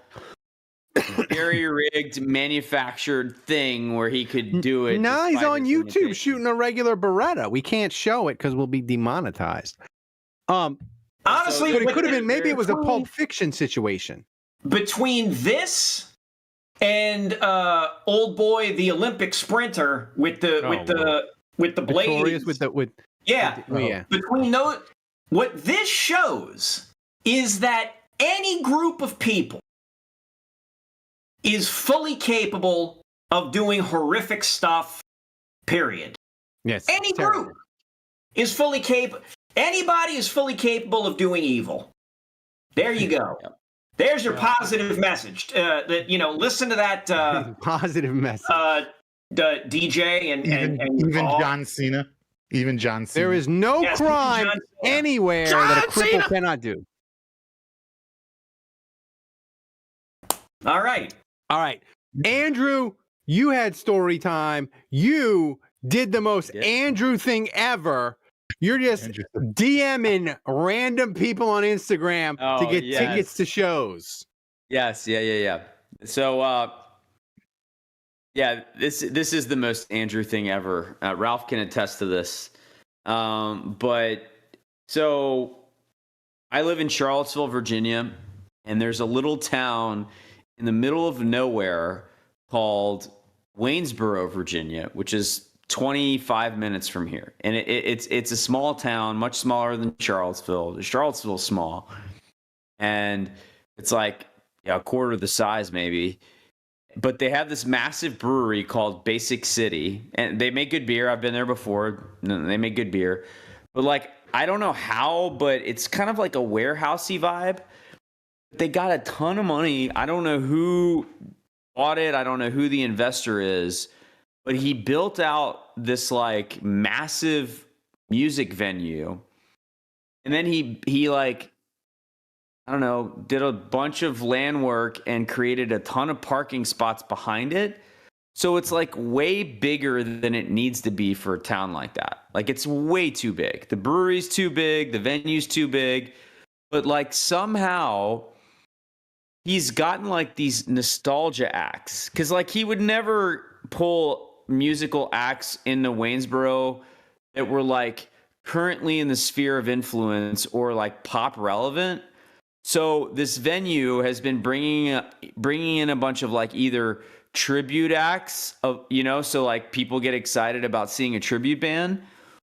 very rigged manufactured thing where he could do it? No, he's despite on his YouTube limitations? shooting a regular Beretta. We can't show it because we'll be demonetized. Honestly, But it with- could have been, maybe it was a Pulp Fiction situation. between this and old boy the Olympic sprinter with the blade, Victorious with the yeah. yeah. Between those, what this shows is that any group of people is fully capable of doing horrific stuff. Period. Yes. Any terrible. group is fully capable. Anybody is fully capable of doing evil. There you go. There's your positive message. That listen to that Positive message. the DJ and even all. John Cena. Even John Cena. There is no Yes, crime John Cena. anywhere John that a cripple Cena. cannot do. All right. Andrew, you had story time. You did the most Andrew thing ever. You're just DMing random people on Instagram to get tickets to shows. Yes, yeah. So, this is the most Andrew thing ever. Ralph can attest to this. But so I live in Charlottesville, Virginia, and there's a little town in the middle of nowhere called Waynesboro, Virginia, which is 25 minutes from here. And it's a small town, much smaller than Charlottesville. Charlottesville's small. And it's like a quarter the size maybe. But they have this massive brewery called Basic City. And they make good beer. I've been there before. They make good beer. But like, I don't know how, but it's kind of like a warehousey vibe. They got a ton of money. I don't know who bought it. I don't know who the investor is. But he built out this like massive music venue. And then he like, I don't know, did a bunch of land work and created a ton of parking spots behind it. So it's like way bigger than it needs to be for a town like that. Like it's way too big. The brewery's too big, the venue's too big. But like somehow he's gotten like these nostalgia acts. Cause like he would never pull musical acts into Waynesboro that were like currently in the sphere of influence or like pop relevant. So this venue has been bringing in a bunch of like either tribute acts of, so like people get excited about seeing a tribute band,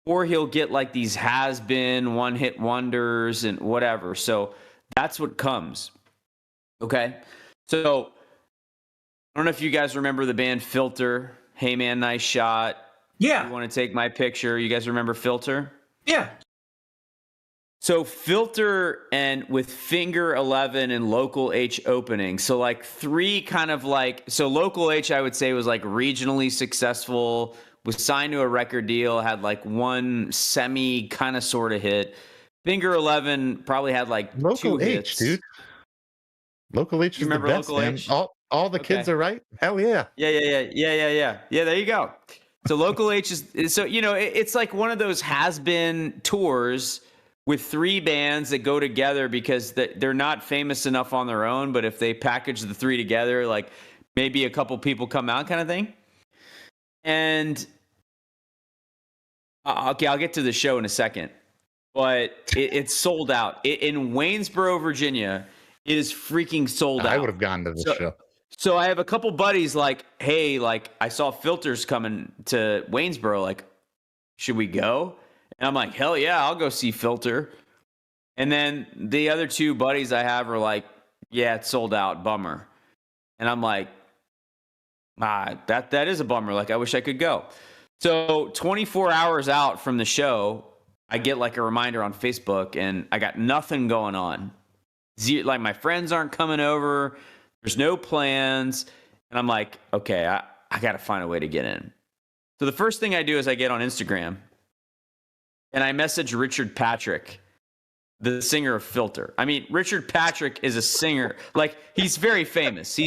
or he'll get like these has-been one-hit wonders and whatever. So that's what comes. Okay. So I don't know if you guys remember the band Filter. Hey man, nice shot. Yeah. You want to take my picture? You guys remember Filter? Yeah. So Filter and with Finger 11 and Local H opening. So like three kind of like, so Local H I would say was like regionally successful, was signed to a record deal, had like one semi kind of sort of hit. Finger 11 probably had like Local 2 H, hits. dude. Local H is the remember best, Local man. H? All the kids are right. Hell yeah. Yeah. There you go. So Local H is so it's like one of those has-been tours with 3 bands that go together because they're not famous enough on their own, but if they package the 3 together, like maybe a couple people come out kind of thing. And okay, I'll get to the show in a second, but it's sold out. In Waynesboro, Virginia, it is freaking sold out. I would have gone to the show. So I have a couple buddies like, hey, like I saw Filters coming to Waynesboro. Like, should we go? And I'm like, hell yeah, I'll go see Filter. And then the other 2 buddies I have are like, yeah, it's sold out, bummer. And I'm like, that is a bummer. Like, I wish I could go. So 24 hours out from the show, I get like a reminder on Facebook, and I got nothing going on. Like my friends aren't coming over. There's no plans. And I'm like, okay, I got to find a way to get in. So the first thing I do is I get on Instagram and I message Richard Patrick, the singer of Filter. I mean, Richard Patrick is a singer. Like, he's very famous.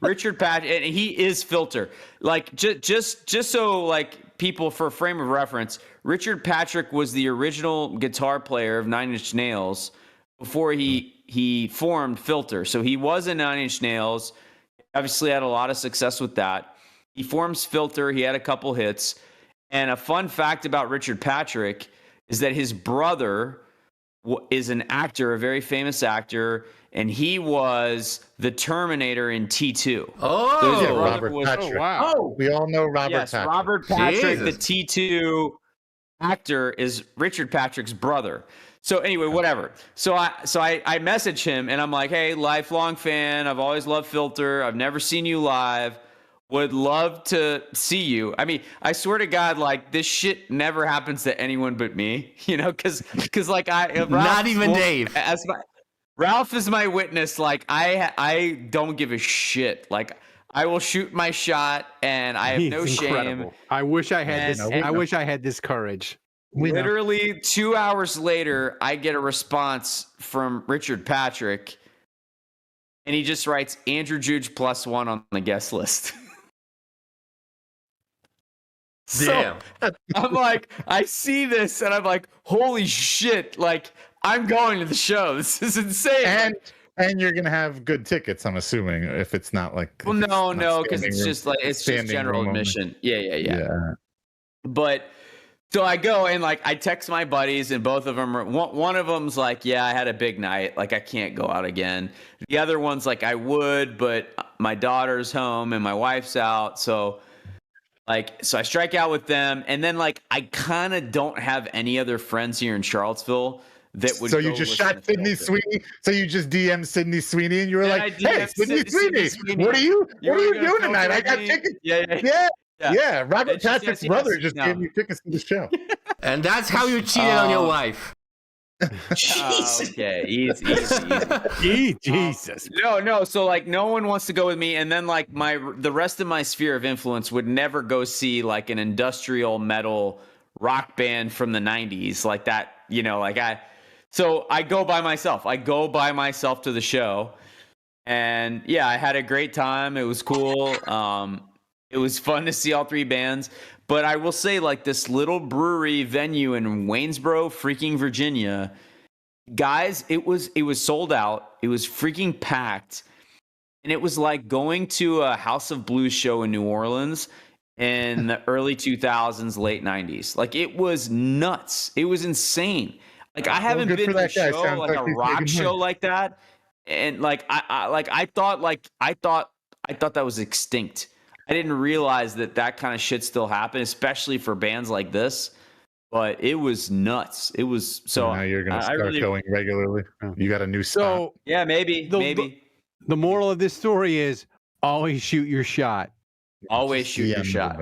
Richard Patrick, and he is Filter. Like, just so like people, for a frame of reference, Richard Patrick was the original guitar player of Nine Inch Nails before he formed Filter. So he was in Nine Inch Nails. Obviously had a lot of success with that. He forms Filter. He had a couple hits. And a fun fact about Richard Patrick is that his brother is an actor, a very famous actor, and he was the Terminator in T2. Oh, yeah, Robert Patrick. Oh, wow. Oh, We all know Robert Yes, Patrick. Robert Patrick, Jesus. the T2 actor, is Richard Patrick's brother. So anyway, whatever. So I message him and I'm like, hey, lifelong fan. I've always loved Filter. I've never seen you live. Would love to see you. I mean, I swear to God, like, this shit never happens to anyone but me, you know, because like Not even Dave. Ralph is my witness. Like, I don't give a shit. Like, I will shoot my shot and I have no It's shame. incredible. I wish I had this. I wish I had this courage. Literally 2 hours later, I get a response from Richard Patrick, and he just writes Andrew Juge +1 on the guest list. Damn. So, I'm like, I see this, and I'm like, holy shit! Like, I'm going to the show. This is insane. And you're gonna have good tickets, I'm assuming, if it's not like. Well, no, because it's just like it's just general admission. Yeah. But. So I go and like I text my buddies and both of them are one of them's like, yeah, I had a big night, like I can't go out again. The other one's like, I would, but my daughter's home and my wife's out. So I strike out with them, and then like I kind of don't have any other friends here in Charlottesville that would. So you just shot Sydney Sweeney. So you just DM'd Sydney Sweeney, and you were like, "Hey, Sydney Sweeney, what are you doing tonight? I got tickets." Yeah. Robert Patrick's brother just gave me tickets to the show. And that's how you cheated on your wife. Jesus. Okay, easy. Jesus. No. So like, no one wants to go with me, and then like the rest of my sphere of influence would never go see like an industrial metal rock band from the '90s, like that. You know, like So I go by myself. I go by myself to the show, and yeah, I had a great time. It was cool. It was fun to see all three bands. But I will say, like, this little brewery venue in Waynesboro, freaking Virginia, guys, it was sold out. It was freaking packed. And it was like going to a House of Blues show in New Orleans in the early 2000s, late 90s. Like, it was nuts. It was insane. Like, I haven't been to a show, like a rock show like that. And like, I thought that was extinct. I didn't realize that kind of shit still happened, especially for bands like this. But it was nuts. It was so. Now you're gonna start going regularly. You got a new spot. So yeah, maybe. The moral of this story is always shoot your shot. Always shoot your shot.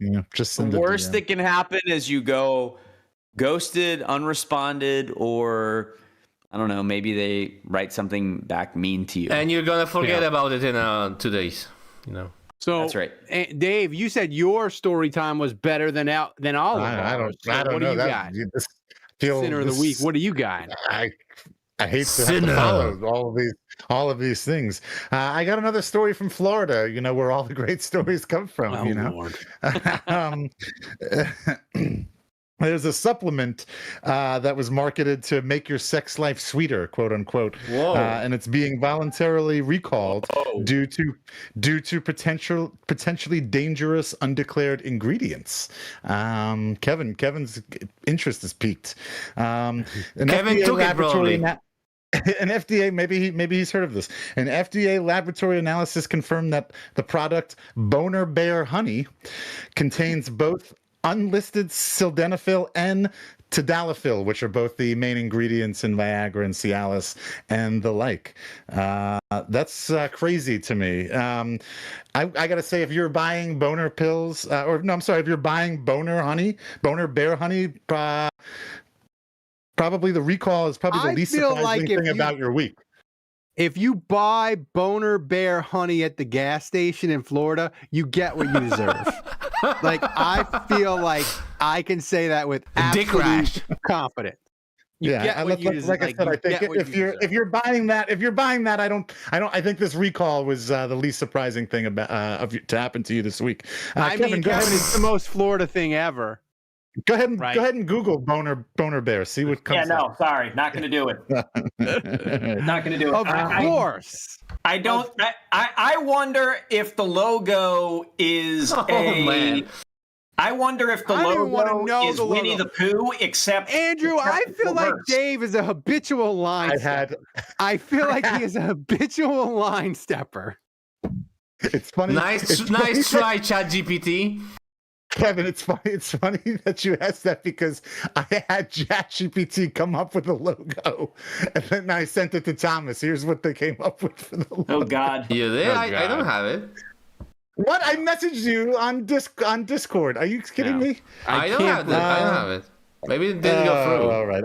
Yeah, just the worst that can happen is you go ghosted, unresponded, or I don't know. Maybe they write something back mean to you, and you're gonna forget about it in 2 days. You know. So that's right. Dave, you said your story time was better than all of ours. I don't know. What do you got? Sinner of the week. What do you got? I hate to have to follow all of these things. I got another story from Florida. You know where all the great stories come from. Oh, you know. Lord. There's a supplement that was marketed to make your sex life sweeter, quote unquote, and it's being voluntarily recalled due to potentially dangerous undeclared ingredients. Kevin's interest is piqued. Kevin took it probably. An FDA, maybe he's heard of this. An FDA laboratory analysis confirmed that the product Boner Bear Honey contains both unlisted sildenafil and tadalafil, which are both the main ingredients in Viagra and Cialis and the like. That's crazy to me. I gotta say, if you're buying boner pills, if you're buying Boner Bear Honey, probably the recall is probably the least surprising thing about your week. If you buy Boner Bear Honey at the gas station in Florida, you get what you deserve. Like I feel like I can say that with absolute confidence. Like I said, I think if you're buying that, I think this recall was the least surprising thing about to happen to you this week. Kevin, it's the most Florida thing ever. Go ahead and Google boner bear. See what comes. Yeah, no, sorry, not going to do it. Not going to do it. Of course. I don't. I wonder if the logo is man. I wonder if the logo is Winnie the Pooh, except Andrew. I feel like Dave is a habitual line stepper. I feel like he is a habitual line stepper. It's funny. Nice try, ChatGPT. Kevin, it's funny that you asked that because I had ChatGPT come up with a logo, and then I sent it to Thomas. Here's what they came up with for the logo. Oh God! You there? I don't have it. What? I messaged you on Discord. Are you kidding me? I don't have it. Maybe it didn't go through. All right.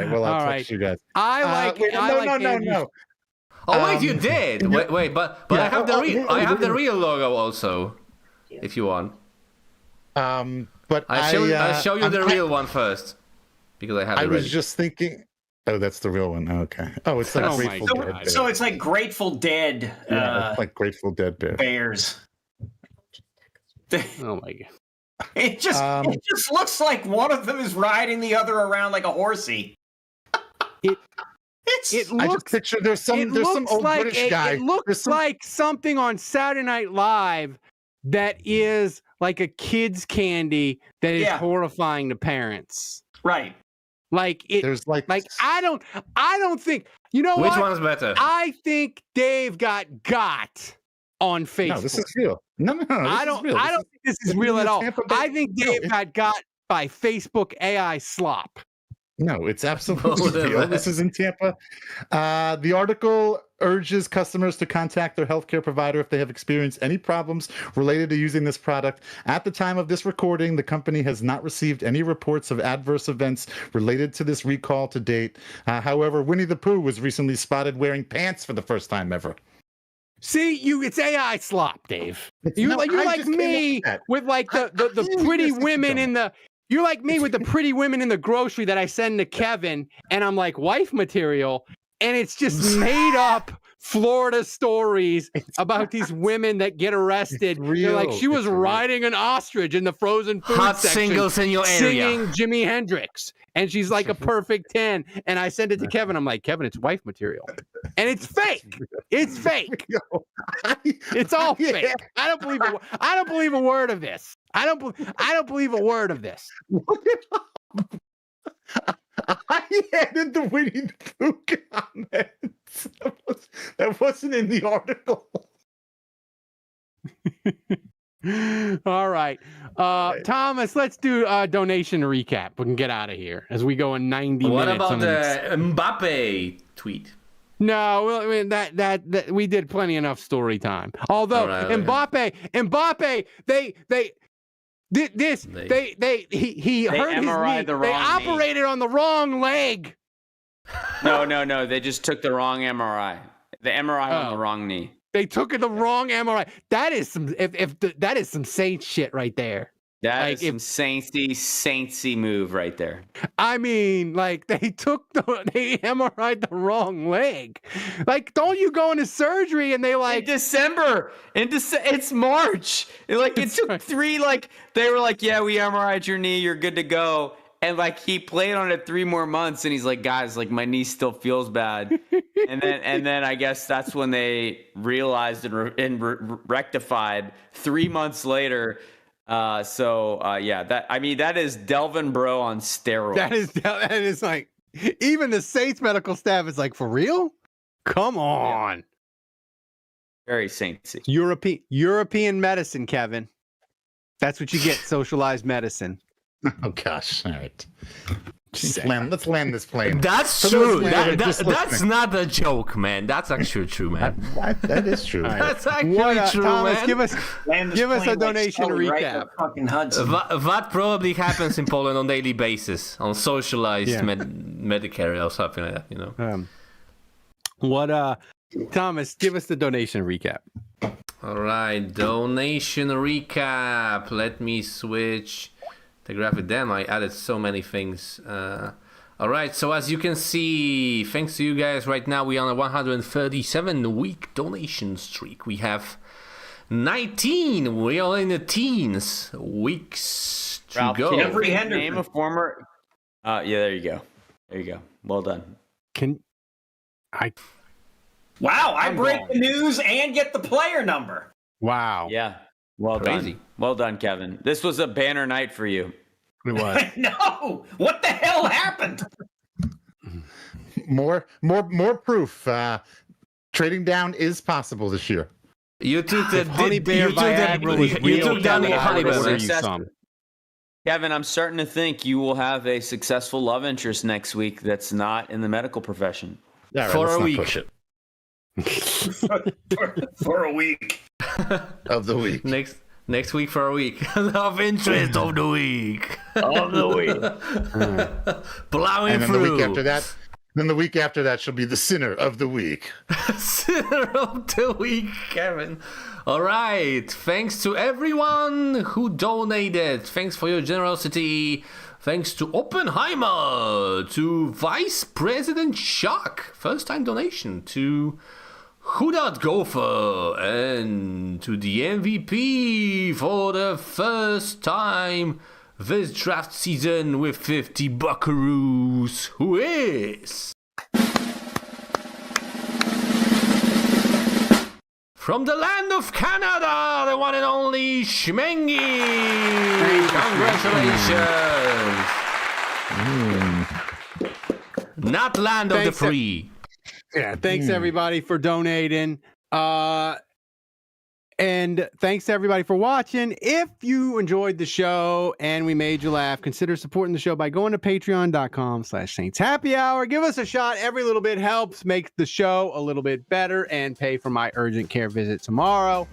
Well, I'll text you guys. No. Oh wait, you did. Wait, but I have the real logo also. If you want. But I'll show you the real one first because I have it ready. I was just thinking. Oh, that's the real one. Okay. Oh, it's like Grateful Dead. So it's like Grateful Dead. It's like Grateful Dead bears. Oh my God. It just looks like one of them is riding the other around like a horsey. It looks. I just picture there's some old like British guy. It looks like something on Saturday Night Live that is like a kid's candy that is horrifying to parents. Right. Like it. There's like I don't think Which one's better? I think Dave got on Facebook. No, this is real. No. I don't think this is real at all. I think Dave got by Facebook AI slop. No, it's absolutely real. This is in Tampa. The article urges customers to contact their healthcare provider if they have experienced any problems related to using this product. At the time of this recording, the company has not received any reports of adverse events related to this recall to date. However, Winnie the Pooh was recently spotted wearing pants for the first time ever. See, it's AI slop, Dave. You're like me with like the pretty women in the. You're like me with the pretty women in the grocery that I send to Kevin, and I'm like wife material, and it's just made up Florida stories about these women that get arrested. They're like, she was riding an ostrich in the frozen food Hot section, singles in your area, singing Jimi Hendrix, and she's like a perfect 10. And I send it to Kevin. I'm like, Kevin, it's wife material, and it's fake. It's fake. It's all fake. I don't believe a word of this. I don't believe a word of this. I added the Winnie the Pooh comments. That wasn't in the article. All right. Thomas, let's do a donation recap. We can get out of here as we go in 90 what minutes. What about the Mbappe tweet? No, well, I mean, that we did plenty enough story time. Although Mbappe, he hurt his knee. They operated on the wrong leg. No. They just took the wrong MRI. The MRI on the wrong knee. They took the wrong MRI. That is some that is some saint shit right there. That is some saintsy move right there. I mean, like they MRI'd the wrong leg. Like, don't you go into surgery and they like in December? It's March. It took 3. Like they were like, yeah, we MRI'd your knee. You're good to go. And like he played on it 3 more months, and he's like, guys, like my knee still feels bad. and then I guess that's when they realized and rectified 3 months later. That is Delvin Bro on steroids. That is like, even the Saints medical staff is like, for real? Come on. Yeah. Very saintsy. European medicine, Kevin. That's what you get. Socialized medicine. Oh gosh! All right, let's land this plane. That's true. That's not a joke, man. That's actually true, man. That is true. Right. That's actually true, Thomas, man. Give us a donation recap. That probably happens in Poland on a daily basis on socialized Medicare or something like that. You know. Thomas, give us the donation recap. All right, donation recap. Let me switch the graphic. Damn, I added so many things. All right, so as you can see, thanks to you guys, right now we are on a 137-week donation streak. We have 19. We are in the teens weeks to Ralph, go. can you name a former? Yeah, there you go. There you go. Well done. Wow, I break the news and get the player number. Wow. Yeah. Well Crazy. done. Well done, Kevin. This was a banner night for you. It was. No, what the hell happened? More proof. Trading down is possible this year. You took the Honey Bear Viagra was you real, took down the Kevin, I Honey would order Bear. you some. Kevin, I'm starting to think you will have a successful love interest next week that's not in the medical profession. All right, For let's a not week. push it. For a week. Of the week. Next week for a week. Love interest of the week. Of the week. Plowing And then through. the week after that shall be the sinner of the week. Sinner of the week, Kevin. All right. Thanks to everyone who donated. Thanks for your generosity. Thanks to Oppenheimer, to Vice President Shock, first time donation, to Hudat Gopher, and to the MVP for the first time this draft season with 50 buckaroos, who is... From the land of Canada, the one and only Shmengi! Congratulations! Not land of the free. Yeah, thanks everybody for donating. And thanks to everybody for watching. If you enjoyed the show and we made you laugh, consider supporting the show by going to patreon.com/Saints Happy Hour. Give us a shot. Every little bit helps make the show a little bit better and pay for my urgent care visit tomorrow.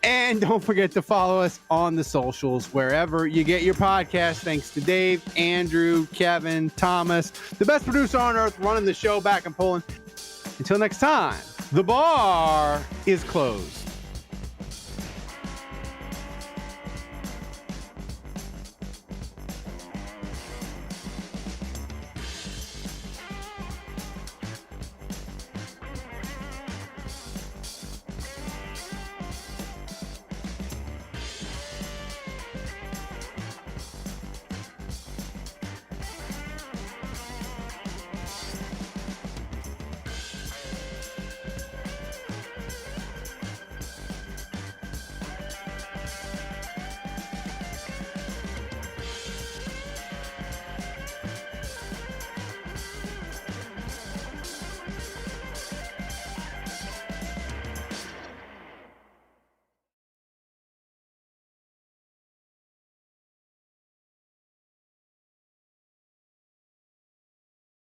And don't forget to follow us on the socials, wherever you get your podcast. Thanks to Dave, Andrew, Kevin, Thomas, the best producer on earth running the show back in Poland. Until next time, the bar is closed.